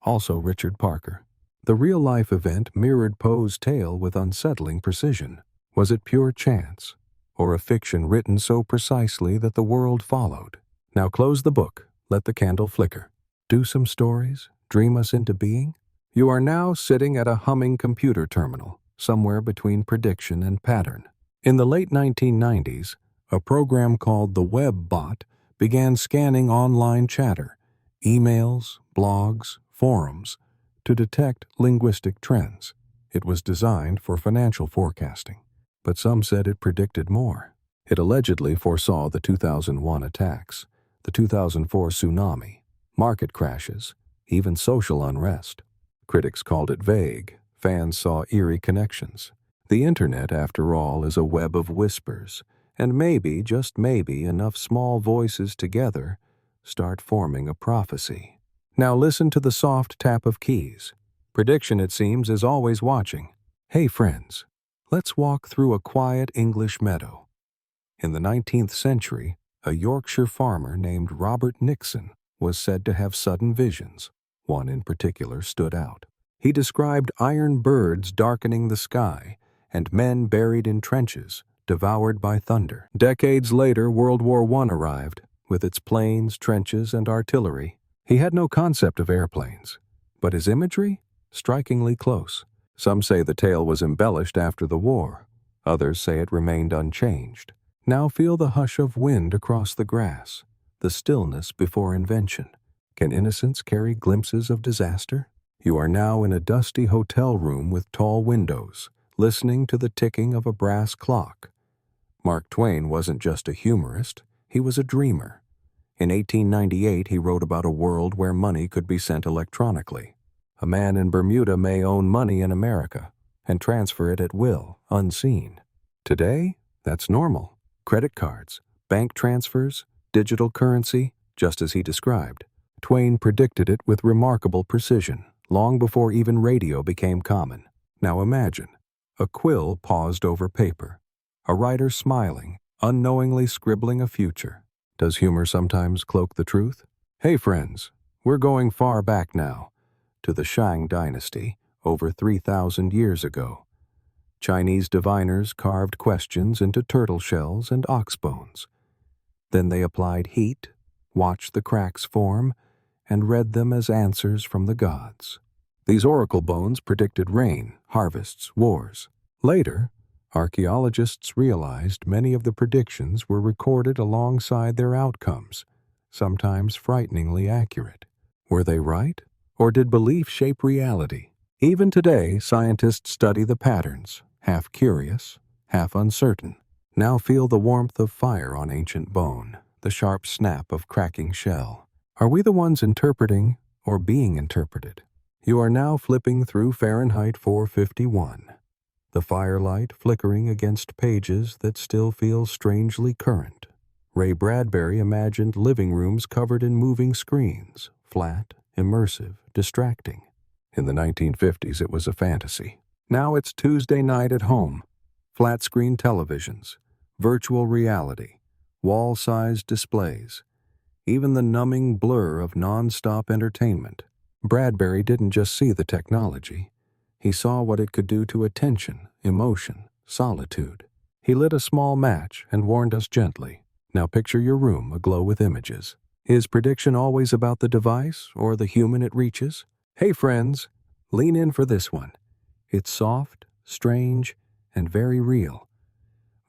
Also Richard Parker. The real-life event mirrored Poe's tale with unsettling precision. Was it pure chance, or a fiction written so precisely that the world followed? Now close the book, let the candle flicker. Do some stories, dream us into being? You are now sitting at a humming computer terminal, somewhere between prediction and pattern. In the late 1990s, a program called the Web Bot began scanning online chatter, emails, blogs, forums, to detect linguistic trends. It was designed for financial forecasting, but some said it predicted more. It allegedly foresaw the 2001 attacks, the 2004 tsunami, market crashes, even social unrest. Critics called it vague. Fans saw eerie connections. The internet, after all, is a web of whispers, and maybe, just maybe, enough small voices together start forming a prophecy. Now listen to the soft tap of keys. Prediction, it seems, is always watching. Hey friends, let's walk through a quiet English meadow. In the 19th century, a Yorkshire farmer named Robert Nixon was said to have sudden visions. One in particular stood out. He described iron birds darkening the sky and men buried in trenches, devoured by thunder. Decades later, World War I arrived, with its planes, trenches, and artillery. He had no concept of airplanes, but his imagery? Strikingly close. Some say the tale was embellished after the war. Others say it remained unchanged. Now feel the hush of wind across the grass, the stillness before invention. Can innocence carry glimpses of disaster? You are now in a dusty hotel room with tall windows, listening to the ticking of a brass clock. Mark Twain wasn't just a humorist, he was a dreamer. In 1898, he wrote about a world where money could be sent electronically. A man in Bermuda may own money in America and transfer it at will, unseen. Today, that's normal. Credit cards, bank transfers, digital currency, just as he described. Twain predicted it with remarkable precision, long before even radio became common. Now imagine, a quill paused over paper, a writer smiling, unknowingly scribbling a future. Does humor sometimes cloak the truth? Hey friends, we're going far back now, to the Shang dynasty, over 3,000 years ago. Chinese diviners carved questions into turtle shells and ox bones. Then they applied heat, watched the cracks form, and read them as answers from the gods. These oracle bones predicted rain, harvests, wars. Later, archaeologists realized many of the predictions were recorded alongside their outcomes, sometimes frighteningly accurate. Were they right? Or did belief shape reality? Even today, scientists study the patterns, half curious, half uncertain. Now feel the warmth of fire on ancient bone, the sharp snap of cracking shell. Are we the ones interpreting or being interpreted? You are now flipping through Fahrenheit 451, the firelight flickering against pages that still feel strangely current. Ray Bradbury imagined living rooms covered in moving screens, flat, immersive, distracting. In the 1950s, it was a fantasy. Now it's Tuesday night at home. Flat-screen televisions, virtual reality, wall-sized displays, even the numbing blur of non-stop entertainment. Bradbury didn't just see the technology. He saw what it could do to attention, emotion, solitude. He lit a small match and warned us gently. Now picture your room aglow with images. Is prediction always about the device or the human it reaches? Hey friends, lean in for this one. It's soft, strange, and very real.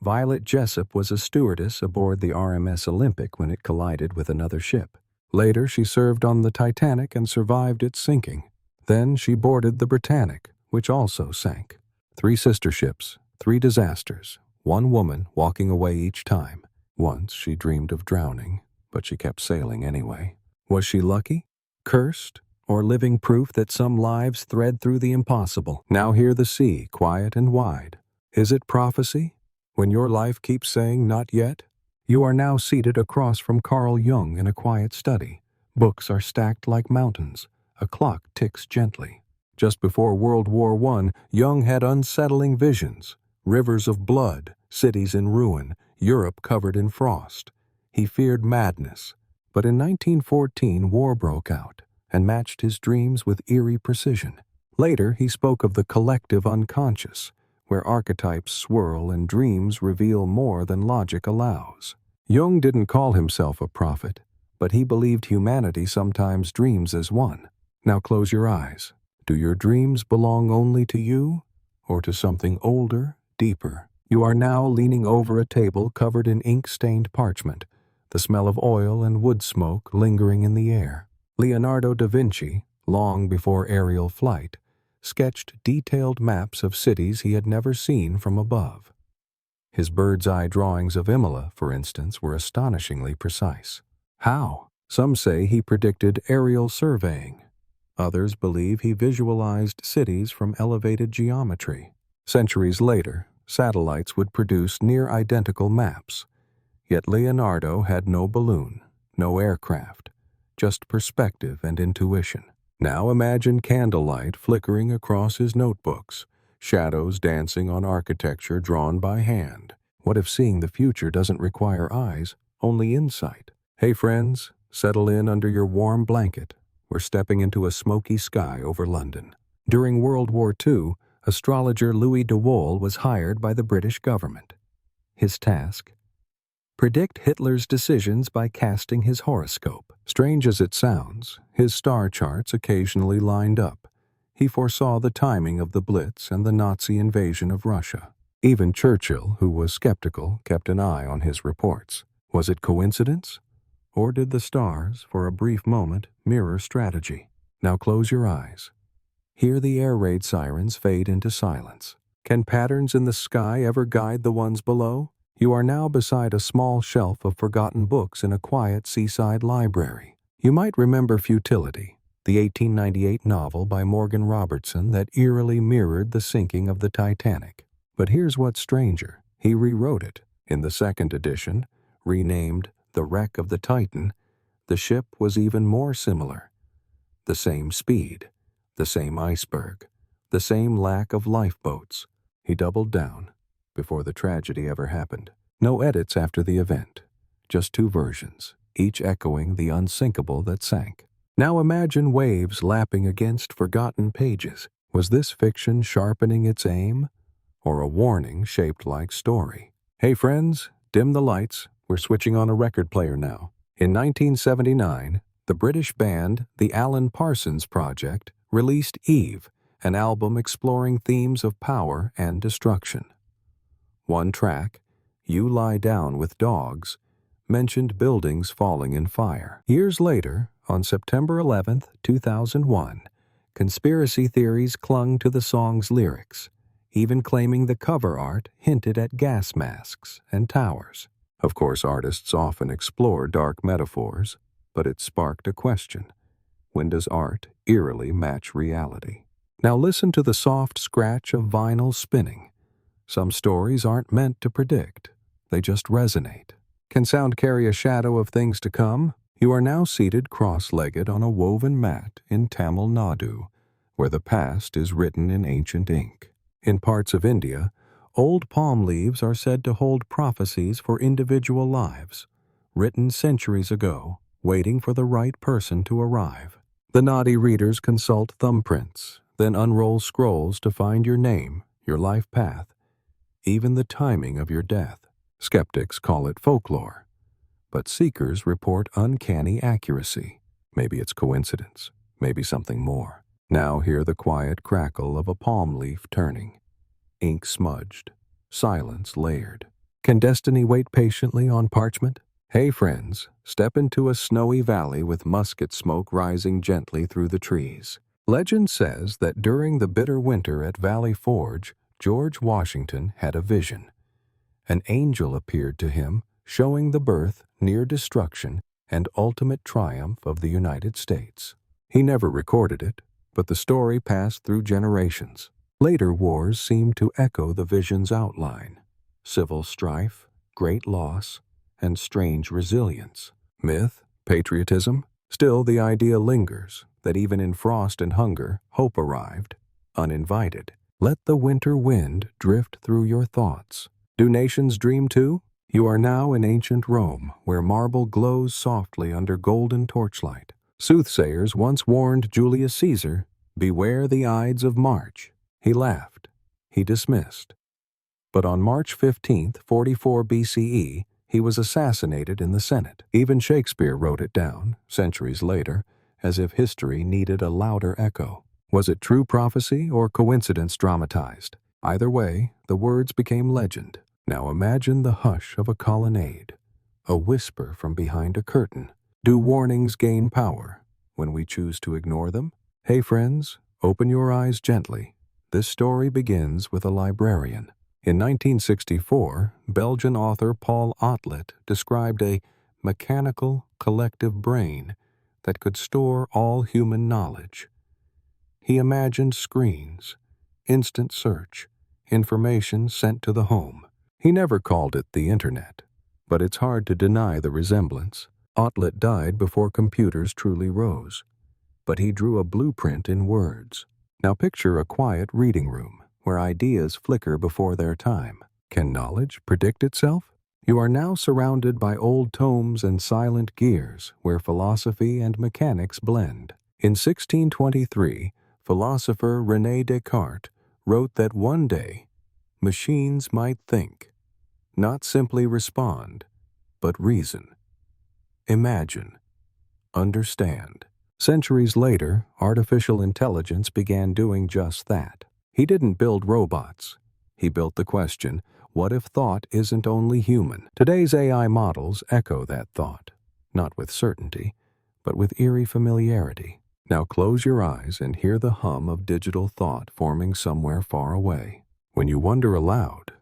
Violet Jessup was a stewardess aboard the RMS Olympic when it collided with another ship. Later, she served on the Titanic and survived its sinking. Then she boarded the Britannic, which also sank. 3 sister ships, 3 disasters, 1 woman walking away each time. Once she dreamed of drowning, but she kept sailing anyway. Was she lucky? Cursed? Or living proof that some lives thread through the impossible? Now hear the sea, quiet and wide. Is it prophecy? When your life keeps saying, not yet? You are now seated across from Carl Jung in a quiet study. Books are stacked like mountains. A clock ticks gently. Just before World War I, Jung had unsettling visions. Rivers of blood, cities in ruin, Europe covered in frost. He feared madness. But in 1914, war broke out and matched his dreams with eerie precision. Later, he spoke of the collective unconscious, where archetypes swirl and dreams reveal more than logic allows. Jung didn't call himself a prophet, but he believed humanity sometimes dreams as one. Now close your eyes. Do your dreams belong only to you, or to something older, deeper? You are now leaning over a table covered in ink-stained parchment, the smell of oil and wood smoke lingering in the air. Leonardo da Vinci, long before aerial flight, sketched detailed maps of cities he had never seen from above. His bird's-eye drawings of Imola, for instance, were astonishingly precise. How? Some say he predicted aerial surveying. Others believe he visualized cities from elevated geometry. Centuries later, satellites would produce near-identical maps. Yet Leonardo had no balloon, no aircraft, just perspective and intuition. Now imagine candlelight flickering across his notebooks, shadows dancing on architecture drawn by hand. What if seeing the future doesn't require eyes, only insight? Hey friends, settle in under your warm blanket. We're stepping into a smoky sky over London. During World War II, astrologer Louis de Wohl was hired by the British government. His task? Predict Hitler's decisions by casting his horoscope. Strange as it sounds, his star charts occasionally lined up. He foresaw the timing of the Blitz and the Nazi invasion of Russia. Even Churchill, who was skeptical, kept an eye on his reports. Was it coincidence? Or did the stars, for a brief moment, mirror strategy? Now close your eyes. Hear the air raid sirens fade into silence. Can patterns in the sky ever guide the ones below? You are now beside a small shelf of forgotten books in a quiet seaside library. You might remember Futility, the 1898 novel by Morgan Robertson that eerily mirrored the sinking of the Titanic. But here's what's stranger. He rewrote it. In the second edition, renamed The Wreck of the Titan, the ship was even more similar. The same speed, the same iceberg, the same lack of lifeboats. He doubled down before the tragedy ever happened. No edits after the event, just two versions, each echoing the unsinkable that sank. Now imagine waves lapping against forgotten pages. Was this fiction sharpening its aim, or a warning shaped like story? Hey friends, dim the lights. We're switching on a record player now. In 1979, the British band the Alan Parsons Project released Eve, an album exploring themes of power and destruction. One track, You Lie Down with Dogs, mentioned buildings falling in fire. Years later, on September 11, 2001, conspiracy theories clung to the song's lyrics, even claiming the cover art hinted at gas masks and towers. Of course, artists often explore dark metaphors, but it sparked a question. When does art eerily match reality? Now listen to the soft scratch of vinyl spinning. Some stories aren't meant to predict. They just resonate. Can sound carry a shadow of things to come? You are now seated cross-legged on a woven mat in Tamil Nadu, where the past is written in ancient ink. In parts of India, old palm leaves are said to hold prophecies for individual lives, written centuries ago, waiting for the right person to arrive. The naughty readers consult thumbprints, then unroll scrolls to find your name, your life path, even the timing of your death. Skeptics call it folklore, but seekers report uncanny accuracy. Maybe it's coincidence, maybe something more. Now hear the quiet crackle of a palm leaf turning. Ink smudged, silence layered. Can destiny wait patiently on parchment? Hey friends, step into a snowy valley with musket smoke rising gently through the trees. Legend says that during the bitter winter at Valley Forge, George Washington had a vision. An angel appeared to him, showing the birth, near destruction, and ultimate triumph of the United States. He never recorded it, but the story passed through generations. Later wars seemed to echo the vision's outline. Civil strife, great loss, and strange resilience. Myth, patriotism, still the idea lingers that even in frost and hunger, hope arrived, uninvited. Let the winter wind drift through your thoughts. Do nations dream too? You are now in ancient Rome, where marble glows softly under golden torchlight. Soothsayers once warned Julius Caesar, "Beware the Ides of March." He laughed. He dismissed. But on March 15, 44 BCE, he was assassinated in the Senate. Even Shakespeare wrote it down, centuries later, as if history needed a louder echo. Was it true prophecy or coincidence dramatized? Either way, the words became legend. Now imagine the hush of a colonnade, a whisper from behind a curtain. Do warnings gain power when we choose to ignore them? Hey friends, open your eyes gently. This story begins with a librarian. In 1964, Belgian author Paul Otlet described a mechanical collective brain that could store all human knowledge. He imagined screens, instant search, information sent to the home. He never called it the Internet, but it's hard to deny the resemblance. Otlet died before computers truly rose, but he drew a blueprint in words. Now picture a quiet reading room where ideas flicker before their time. Can knowledge predict itself? You are now surrounded by old tomes and silent gears where philosophy and mechanics blend. In 1623, philosopher René Descartes wrote that one day machines might think, not simply respond, but reason, imagine, understand. Centuries later, artificial intelligence began doing just that. He didn't build robots. He built the question, what if thought isn't only human? Today's AI models echo that thought, not with certainty, but with eerie familiarity. Now close your eyes and hear the hum of digital thought forming somewhere far away. When you wonder aloud,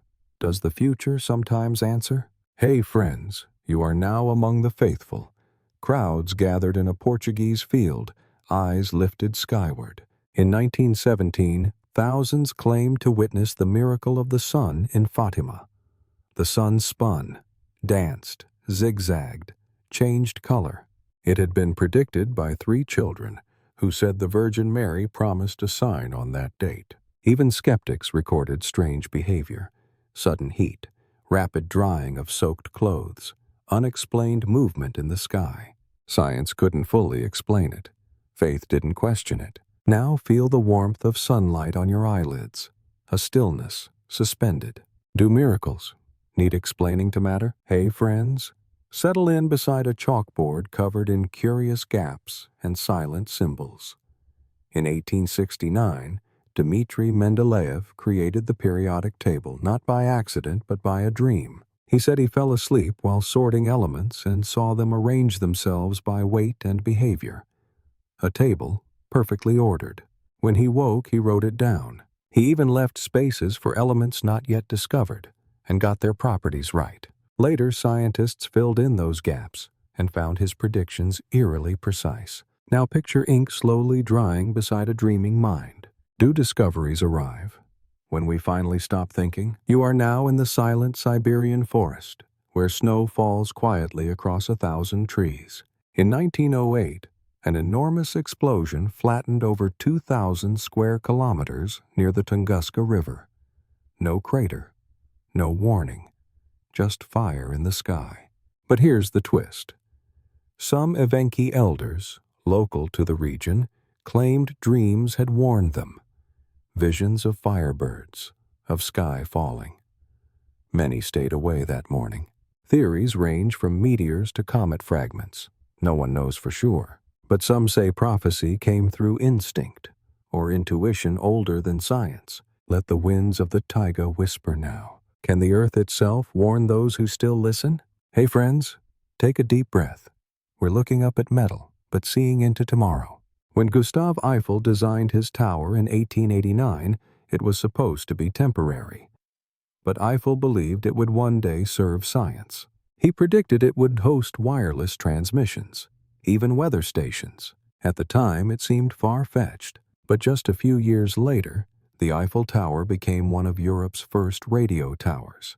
does the future sometimes answer? Hey friends, you are now among the faithful. Crowds gathered in a Portuguese field, eyes lifted skyward. In 1917, thousands claimed to witness the miracle of the sun in Fatima. The sun spun, danced, zigzagged, changed color. It had been predicted by 3 children who said the Virgin Mary promised a sign on that date. Even skeptics recorded strange behavior: sudden heat, rapid drying of soaked clothes, unexplained movement in the sky. Science couldn't fully explain it. Faith didn't question it. Now feel the warmth of sunlight on your eyelids, a stillness, suspended. Do miracles need explaining to matter? Hey friends, settle in beside a chalkboard covered in curious gaps and silent symbols. In 1869, Dmitri Mendeleev created the periodic table, not by accident but by a dream. He said he fell asleep while sorting elements and saw them arrange themselves by weight and behavior. A table, perfectly ordered. When he woke, he wrote it down. He even left spaces for elements not yet discovered and got their properties right. Later, scientists filled in those gaps and found his predictions eerily precise. Now picture ink slowly drying beside a dreaming mind. Do discoveries arrive when we finally stop thinking? You are now in the silent Siberian forest, where snow falls quietly across 1,000 trees. In 1908, an enormous explosion flattened over 2,000 square kilometers near the Tunguska River. No crater, no warning, just fire in the sky. But here's the twist. Some Evenki elders, local to the region, claimed dreams had warned them. Visions of firebirds, of sky falling. Many stayed away that morning. Theories range from meteors to comet fragments. No one knows for sure. But some say prophecy came through instinct, or intuition older than science. Let the winds of the taiga whisper now. Can the earth itself warn those who still listen? Hey friends, take a deep breath. We're looking up at metal, but seeing into tomorrow. When Gustave Eiffel designed his tower in 1889, it was supposed to be temporary. But Eiffel believed it would one day serve science. He predicted it would host wireless transmissions, even weather stations. At the time, it seemed far-fetched, but just a few years later, the Eiffel Tower became one of Europe's first radio towers.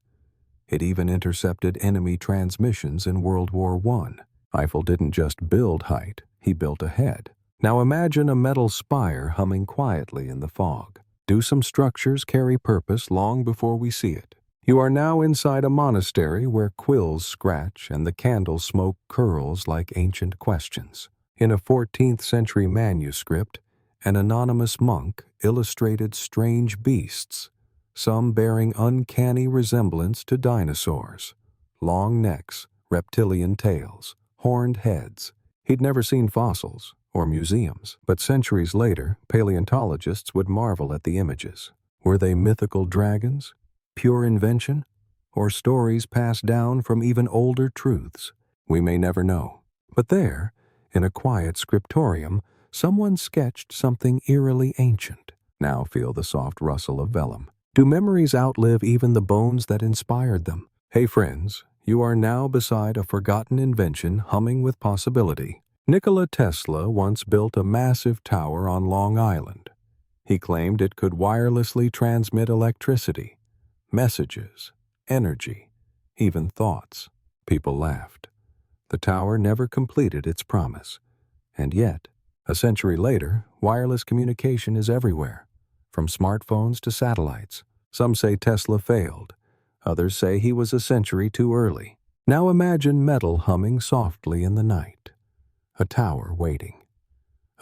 It even intercepted enemy transmissions in World War I. Eiffel didn't just build height, he built ahead. Now imagine a metal spire humming quietly in the fog. Do some structures carry purpose long before we see it? You are now inside a monastery where quills scratch and the candle smoke curls like ancient questions. In a 14th century manuscript, an anonymous monk illustrated strange beasts, some bearing uncanny resemblance to dinosaurs. Long necks, reptilian tails, horned heads. He'd never seen fossils or museums, but centuries later, paleontologists would marvel at the images. Were they mythical dragons, pure invention, or stories passed down from even older truths? We may never know. But there, in a quiet scriptorium, someone sketched something eerily ancient. Now feel the soft rustle of vellum. Do memories outlive even the bones that inspired them? Hey friends, you are now beside a forgotten invention humming with possibility. Nikola Tesla once built a massive tower on Long Island. He claimed it could wirelessly transmit electricity, messages, energy, even thoughts. People laughed. The tower never completed its promise. And yet, a century later, wireless communication is everywhere, from smartphones to satellites. Some say Tesla failed. Others say he was a century too early. Now imagine metal humming softly in the night. A tower waiting.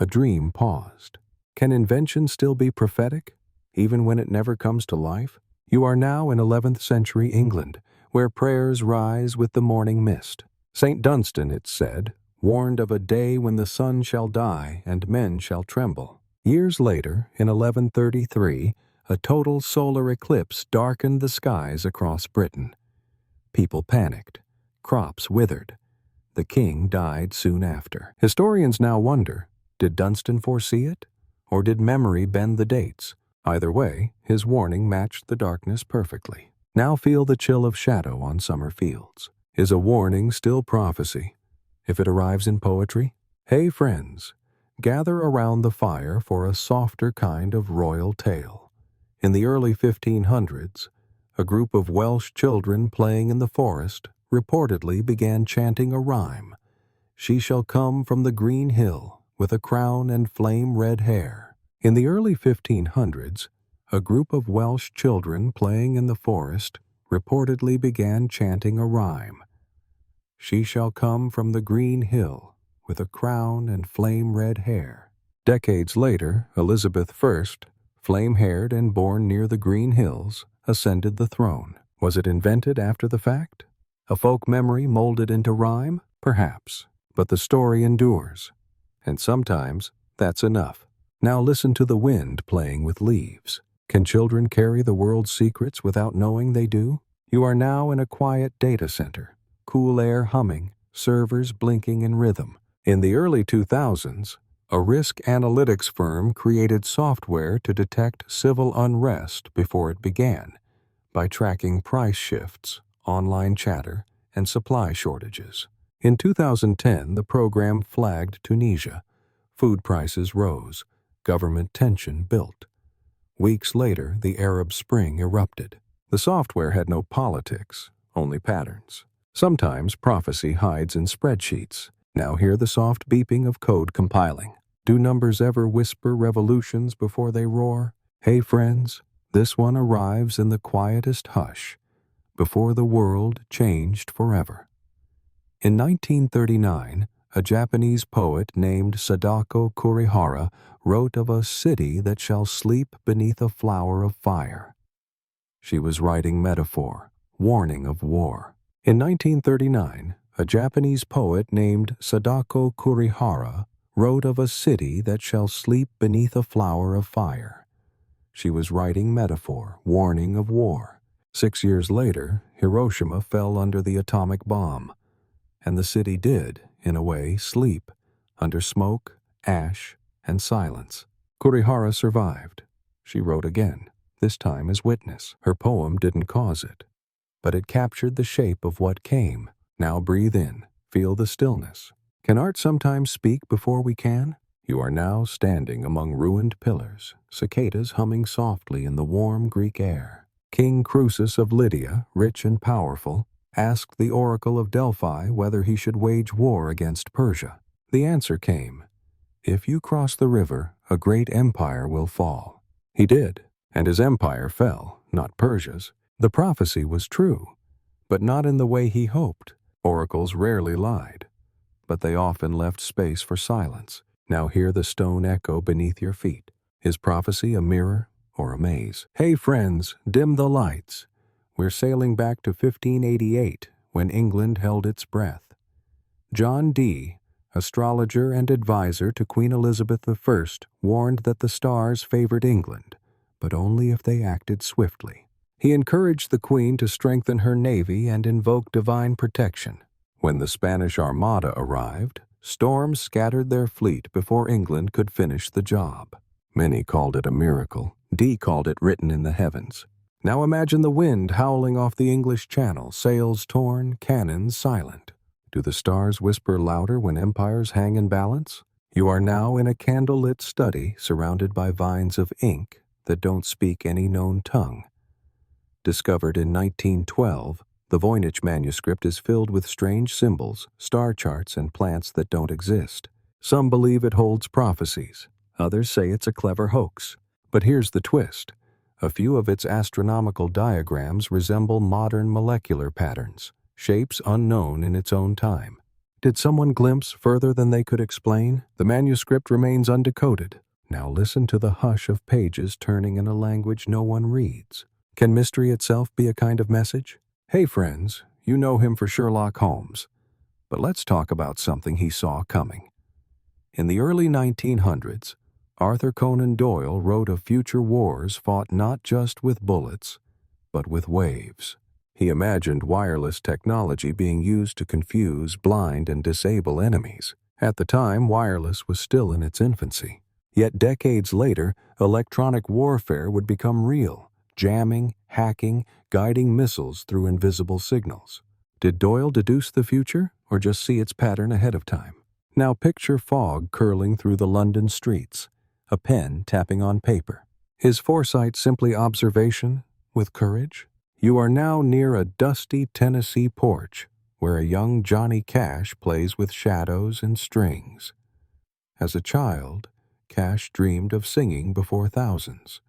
A dream paused. Can invention still be prophetic, even when it never comes to life? You are now in 11th century England, where prayers rise with the morning mist. St. Dunstan, it said, warned of a day when the sun shall die and men shall tremble. Years later, in 1133, a total solar eclipse darkened the skies across Britain. People panicked. Crops withered. The king died soon after. Historians now wonder, did Dunstan foresee it? Or did memory bend the dates? Either way, his warning matched the darkness perfectly. Now feel the chill of shadow on summer fields. Is a warning still prophecy? If it arrives in poetry? Hey friends, gather around the fire for a softer kind of royal tale. In the early 1500s, a group of Welsh children playing in the forest reportedly began chanting a rhyme. She shall come from the green hill with a crown and flame-red hair. In the early 1500s, a group of Welsh children playing in the forest reportedly began chanting a rhyme. She shall come from the green hill with a crown and flame-red hair. Decades later, Elizabeth I, flame-haired and born near the Green Hills, ascended the throne. Was it invented after the fact? A folk memory molded into rhyme? Perhaps. But the story endures. And sometimes that's enough. Now listen to the wind playing with leaves. Can children carry the world's secrets without knowing they do? You are now in a quiet data center. Cool air humming, servers blinking in rhythm. In the early 2000s, a risk analytics firm created software to detect civil unrest before it began by tracking price shifts, online chatter, and supply shortages. In 2010, the program flagged Tunisia. Food prices rose. Government tension built. Weeks later, the Arab Spring erupted. The software had no politics, only patterns. Sometimes prophecy hides in spreadsheets. Now hear the soft beeping of code compiling. Do numbers ever whisper revolutions before they roar? Hey friends, this one arrives in the quietest hush, before the world changed forever. In 1939, a Japanese poet named Sadako Kurihara wrote of a city that shall sleep beneath a flower of fire. She was writing metaphor, warning of war. In 1939, a Japanese poet named Sadako Kurihara wrote of a city that shall sleep beneath a flower of fire. She was writing metaphor, warning of war. 6 years later, Hiroshima fell under the atomic bomb, and the city did, in a way, sleep, under smoke, ash, and silence. Kurihara survived. She wrote again, this time as witness. Her poem didn't cause it, but it captured the shape of what came. Now breathe in, feel the stillness. Can art sometimes speak before we can? You are now standing among ruined pillars, cicadas humming softly in the warm Greek air. King Croesus of Lydia, rich and powerful, asked the Oracle of Delphi whether he should wage war against Persia. The answer came, if you cross the river, a great empire will fall. He did, and his empire fell, not Persia's. The prophecy was true, but not in the way he hoped. Oracles rarely lied, but they often left space for silence. Now hear the stone echo beneath your feet. Is prophecy a mirror or a maze? Hey friends, dim the lights. We're sailing back to 1588, when England held its breath. John Dee, astrologer and advisor to Queen Elizabeth I, warned that the stars favored England, but only if they acted swiftly. He encouraged the Queen to strengthen her navy and invoke divine protection. When the Spanish Armada arrived, storms scattered their fleet before England could finish the job. Many called it a miracle. Dee called it written in the heavens. Now imagine the wind howling off the English Channel, sails torn, cannons silent. Do the stars whisper louder when empires hang in balance? You are now in a candlelit study surrounded by vines of ink that don't speak any known tongue. Discovered in 1912, the Voynich manuscript is filled with strange symbols, star charts, and plants that don't exist. Some believe it holds prophecies. Others say it's a clever hoax. But here's the twist. A few of its astronomical diagrams resemble modern molecular patterns, shapes unknown in its own time. Did someone glimpse further than they could explain? The manuscript remains undecoded. Now listen to the hush of pages turning in a language no one reads. Can mystery itself be a kind of message? Hey friends, you know him for Sherlock Holmes. But let's talk about something he saw coming. In the early 1900s, Arthur Conan Doyle wrote of future wars fought not just with bullets, but with waves. He imagined wireless technology being used to confuse, blind, and disable enemies. At the time, wireless was still in its infancy. Yet decades later, electronic warfare would become real, jamming, hacking, guiding missiles through invisible signals. Did Doyle deduce the future, or just see its pattern ahead of time? Now picture fog curling through the London streets, a pen tapping on paper. Is foresight simply observation with courage? You are now near a dusty Tennessee porch where a young Johnny Cash plays with shadows and strings. As a child, Cash dreamed of singing before thousands.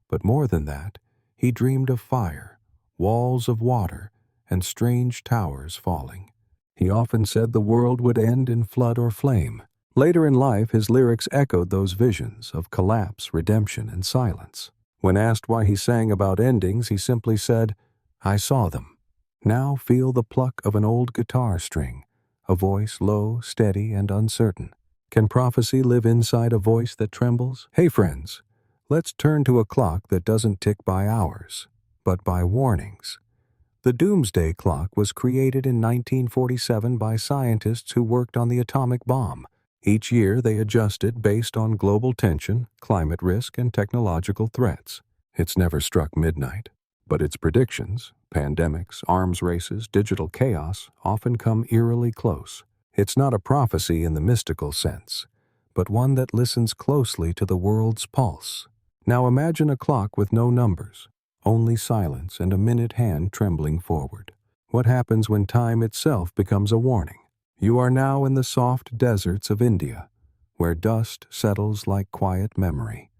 But more than that, he dreamed of fire, walls of water, and strange towers falling. He often said the world would end in flood or flame. Later in life, his lyrics echoed those visions of collapse, redemption, and silence. When asked why he sang about endings, he simply said, "I saw them." Now feel the pluck of an old guitar string, a voice low, steady, and uncertain. Can prophecy live inside a voice that trembles? Hey friends, let's turn to a clock that doesn't tick by hours, but by warnings. The Doomsday Clock was created in 1947 by scientists who worked on the atomic bomb. Each year they adjusted based on global tension, climate risk, and technological threats. It's never struck midnight, but its predictions, pandemics, arms races, digital chaos, often come eerily close. It's not a prophecy in the mystical sense, but one that listens closely to the world's pulse. Now imagine a clock with no numbers, only silence and a minute hand trembling forward. What happens when time itself becomes a warning? You are now in the soft deserts of India, where dust settles like quiet memory.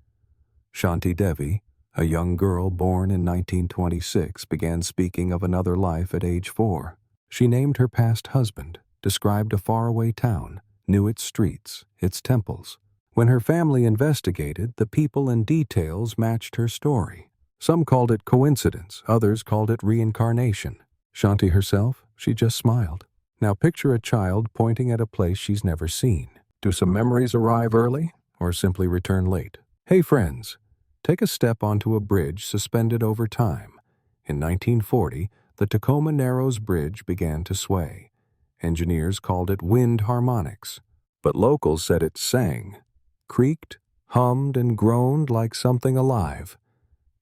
Shanti Devi, a young girl born in 1926, began speaking of another life at age 4. She named her past husband, described a faraway town, knew its streets, its temples. When her family investigated, the people and details matched her story. Some called it coincidence, others called it reincarnation. Shanti herself, she just smiled. Now picture a child pointing at a place she's never seen. Do some memories arrive early, or simply return late? Hey friends, take a step onto a bridge suspended over time. In 1940, the Tacoma Narrows Bridge began to sway. Engineers called it wind harmonics, but locals said it sang, creaked, hummed, and groaned like something alive.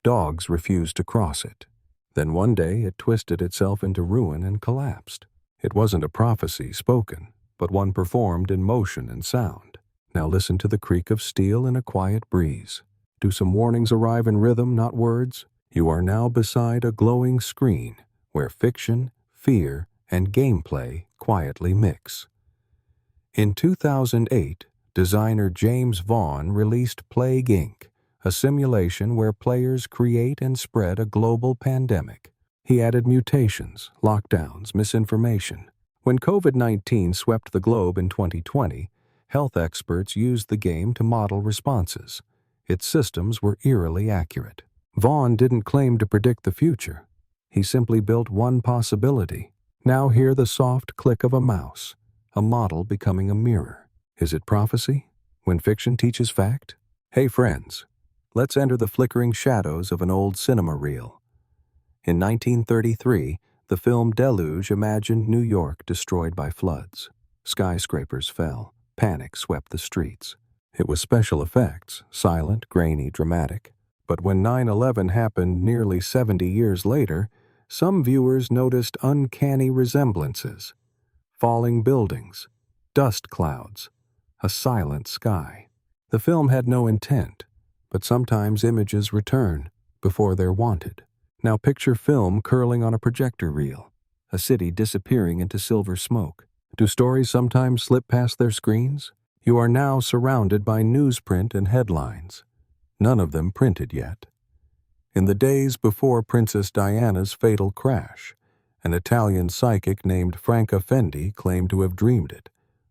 Dogs refused to cross it. Then one day it twisted itself into ruin and collapsed. It wasn't a prophecy spoken, but one performed in motion and sound. Now listen to the creak of steel in a quiet breeze. Do some warnings arrive in rhythm, not words? You are now beside a glowing screen where fiction, fear, and gameplay quietly mix. In 2008, designer James Vaughn released Plague Inc., a simulation where players create and spread a global pandemic. He added mutations, lockdowns, misinformation. When COVID-19 swept the globe in 2020, health experts used the game to model responses. Its systems were eerily accurate. Vaughn didn't claim to predict the future. He simply built one possibility. Now hear the soft click of a mouse, a model becoming a mirror. Is it prophecy? When fiction teaches fact? Hey friends, let's enter the flickering shadows of an old cinema reel. In 1933, the film Deluge imagined New York destroyed by floods. Skyscrapers fell. Panic swept the streets. It was special effects, silent, grainy, dramatic. But when 9/11 happened nearly 70 years later, some viewers noticed uncanny resemblances: falling buildings, dust clouds, a silent sky. The film had no intent, but sometimes images return before they're wanted. Now picture film curling on a projector reel, a city disappearing into silver smoke. Do stories sometimes slip past their screens? You are now surrounded by newsprint and headlines, none of them printed yet. In the days before Princess Diana's fatal crash, an Italian psychic named Franca Fendi claimed to have dreamed it,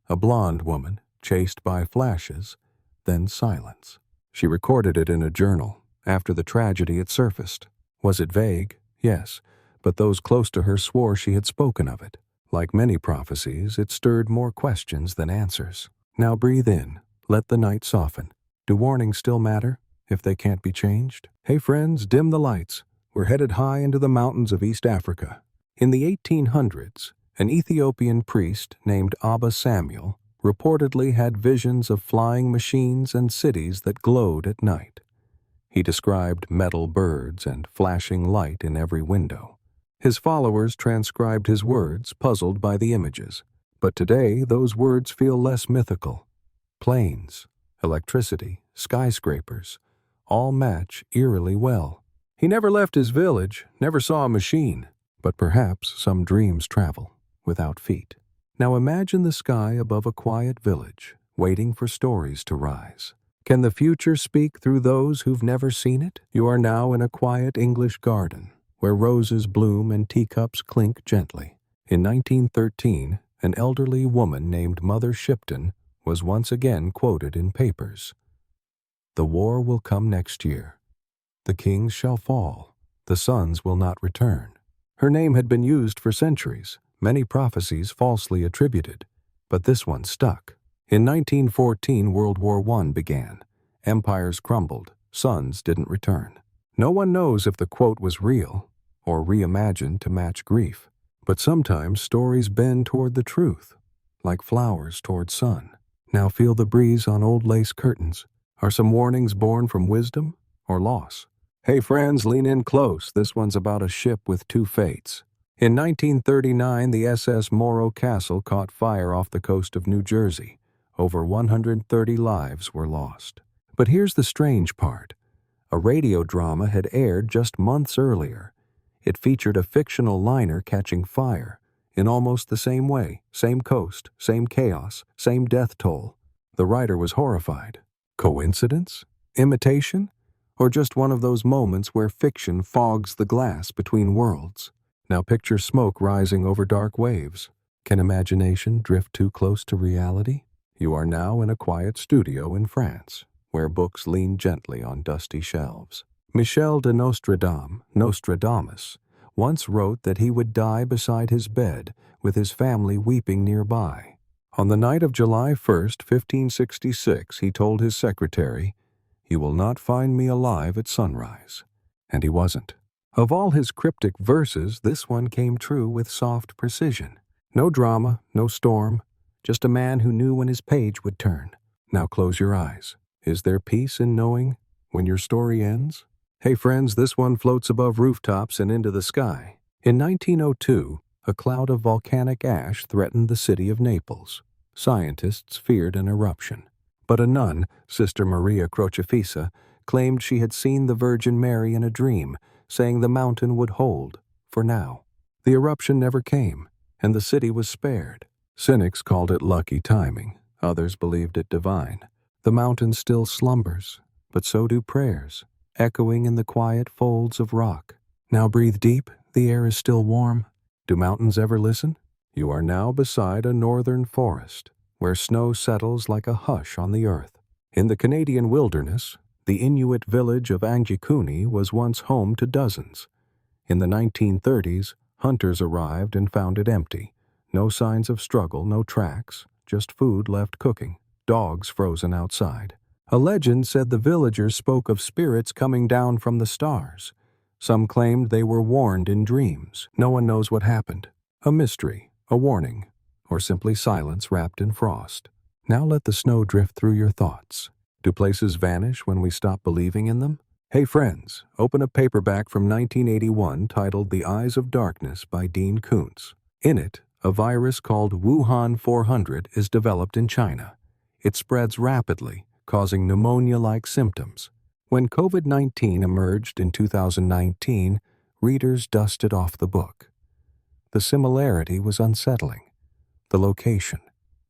a blonde woman chased by flashes, then silence. She recorded it in a journal. After the tragedy it surfaced. Was it vague? Yes, but those close to her swore she had spoken of it. Like many prophecies, it stirred more questions than answers. Now breathe in. Let the night soften. Do warnings still matter if they can't be changed? Hey friends, dim the lights. We're headed high into the mountains of East Africa. In the 1800s, an Ethiopian priest named Abba Samuel reportedly had visions of flying machines and cities that glowed at night. He described metal birds and flashing light in every window. His followers transcribed his words, puzzled by the images. But today, those words feel less mythical. Planes, electricity, skyscrapers, all match eerily well. He never left his village, never saw a machine, but perhaps some dreams travel without feet. Now imagine the sky above a quiet village, waiting for stories to rise. Can the future speak through those who've never seen it? You are now in a quiet English garden, where roses bloom and teacups clink gently. In 1913, an elderly woman named Mother Shipton was once again quoted in papers. "The war will come next year. The kings shall fall. The sons will not return." Her name had been used for centuries, many prophecies falsely attributed, but this one stuck. In 1914, World War I began. Empires crumbled, sons didn't return. No one knows if the quote was real or reimagined to match grief, but sometimes stories bend toward the truth, like flowers toward sun. Now feel the breeze on old lace curtains. Are some warnings born from wisdom or loss? Hey friends, lean in close. This one's about a ship with two fates. In 1939, the SS Morro Castle caught fire off the coast of New Jersey. Over 130 lives were lost. But here's the strange part. A radio drama had aired just months earlier. It featured a fictional liner catching fire in almost the same way, same coast, same chaos, same death toll. The writer was horrified. Coincidence? Imitation? Or just one of those moments where fiction fogs the glass between worlds? Now picture smoke rising over dark waves. Can imagination drift too close to reality? You are now in a quiet studio in France, where books lean gently on dusty shelves. Michel de Nostradamus, once wrote that he would die beside his bed, with his family weeping nearby. On the night of July 1st, 1566, he told his secretary, "You will not find me alive at sunrise." And he wasn't. Of all his cryptic verses, this one came true with soft precision. No drama, no storm, just a man who knew when his page would turn. Now close your eyes. Is there peace in knowing when your story ends? Hey friends, this one floats above rooftops and into the sky. In 1902, a cloud of volcanic ash threatened the city of Naples. Scientists feared an eruption. But a nun, Sister Maria Crocifissa, claimed she had seen the Virgin Mary in a dream, saying the mountain would hold, for now. The eruption never came, and the city was spared. Cynics called it lucky timing. Others believed it divine. The mountain still slumbers, but so do prayers, echoing in the quiet folds of rock. Now breathe deep. The air is still warm. Do mountains ever listen? You are now beside a northern forest, where snow settles like a hush on the earth. In the Canadian wilderness, the Inuit village of Angikuni was once home to dozens. In the 1930s, hunters arrived and found it empty. No signs of struggle, no tracks, just food left cooking, dogs frozen outside. A legend said the villagers spoke of spirits coming down from the stars. Some claimed they were warned in dreams. No one knows what happened. A mystery, a warning, or simply silence wrapped in frost. Now let the snow drift through your thoughts. Do places vanish when we stop believing in them? Hey friends, open a paperback from 1981 titled The Eyes of Darkness by Dean Koontz. In it, a virus called Wuhan 400 is developed in China. It spreads rapidly, causing pneumonia-like symptoms. When COVID-19 emerged in 2019, readers dusted off the book. The similarity was unsettling. The location,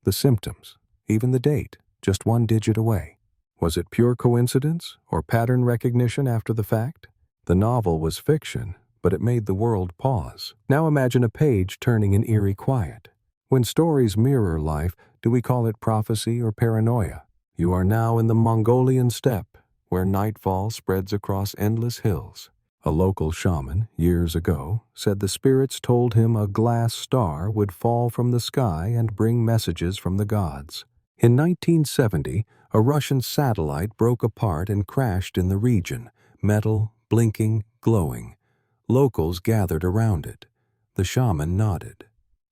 the symptoms, even the date, just one digit away. Was it pure coincidence or pattern recognition after the fact? The novel was fiction, but it made the world pause. Now imagine a page turning in eerie quiet. When stories mirror life, do we call it prophecy or paranoia? You are now in the Mongolian steppe, where nightfall spreads across endless hills. A local shaman, years ago, said the spirits told him a glass star would fall from the sky and bring messages from the gods. In 1970, a Russian satellite broke apart and crashed in the region, metal, blinking, glowing. Locals gathered around it. The shaman nodded.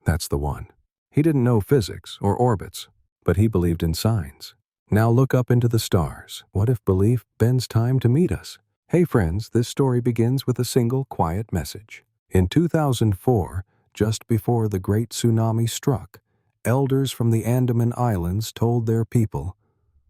That's the one. He didn't know physics or orbits, but he believed in signs. Now look up into the stars. What if belief bends time to meet us? Hey friends, this story begins with a single quiet message. In 2004, just before the Great Tsunami struck, elders from the Andaman Islands told their people,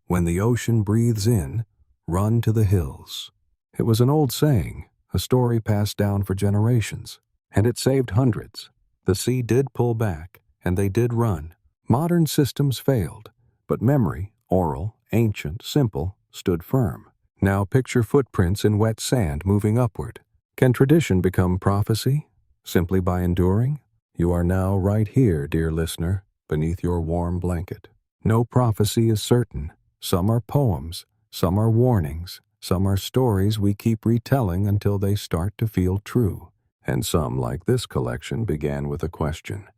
"When the ocean breathes in, run to the hills." It was an old saying, a story passed down for generations, and it saved hundreds. The sea did pull back, and they did run. Modern systems failed, but memory, oral, ancient, simple, stood firm. Now picture footprints in wet sand moving upward. Can tradition become prophecy? Simply by enduring? You are now right here, dear listener, beneath your warm blanket. No prophecy is certain. Some are poems, some are warnings, some are stories we keep retelling until they start to feel true. And some, like this collection, began with a question.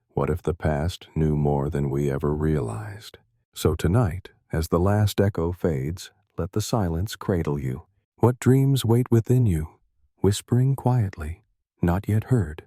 What if the past knew more than we ever realized? So tonight, as the last echo fades, let the silence cradle you. What dreams wait within you, whispering quietly, not yet heard?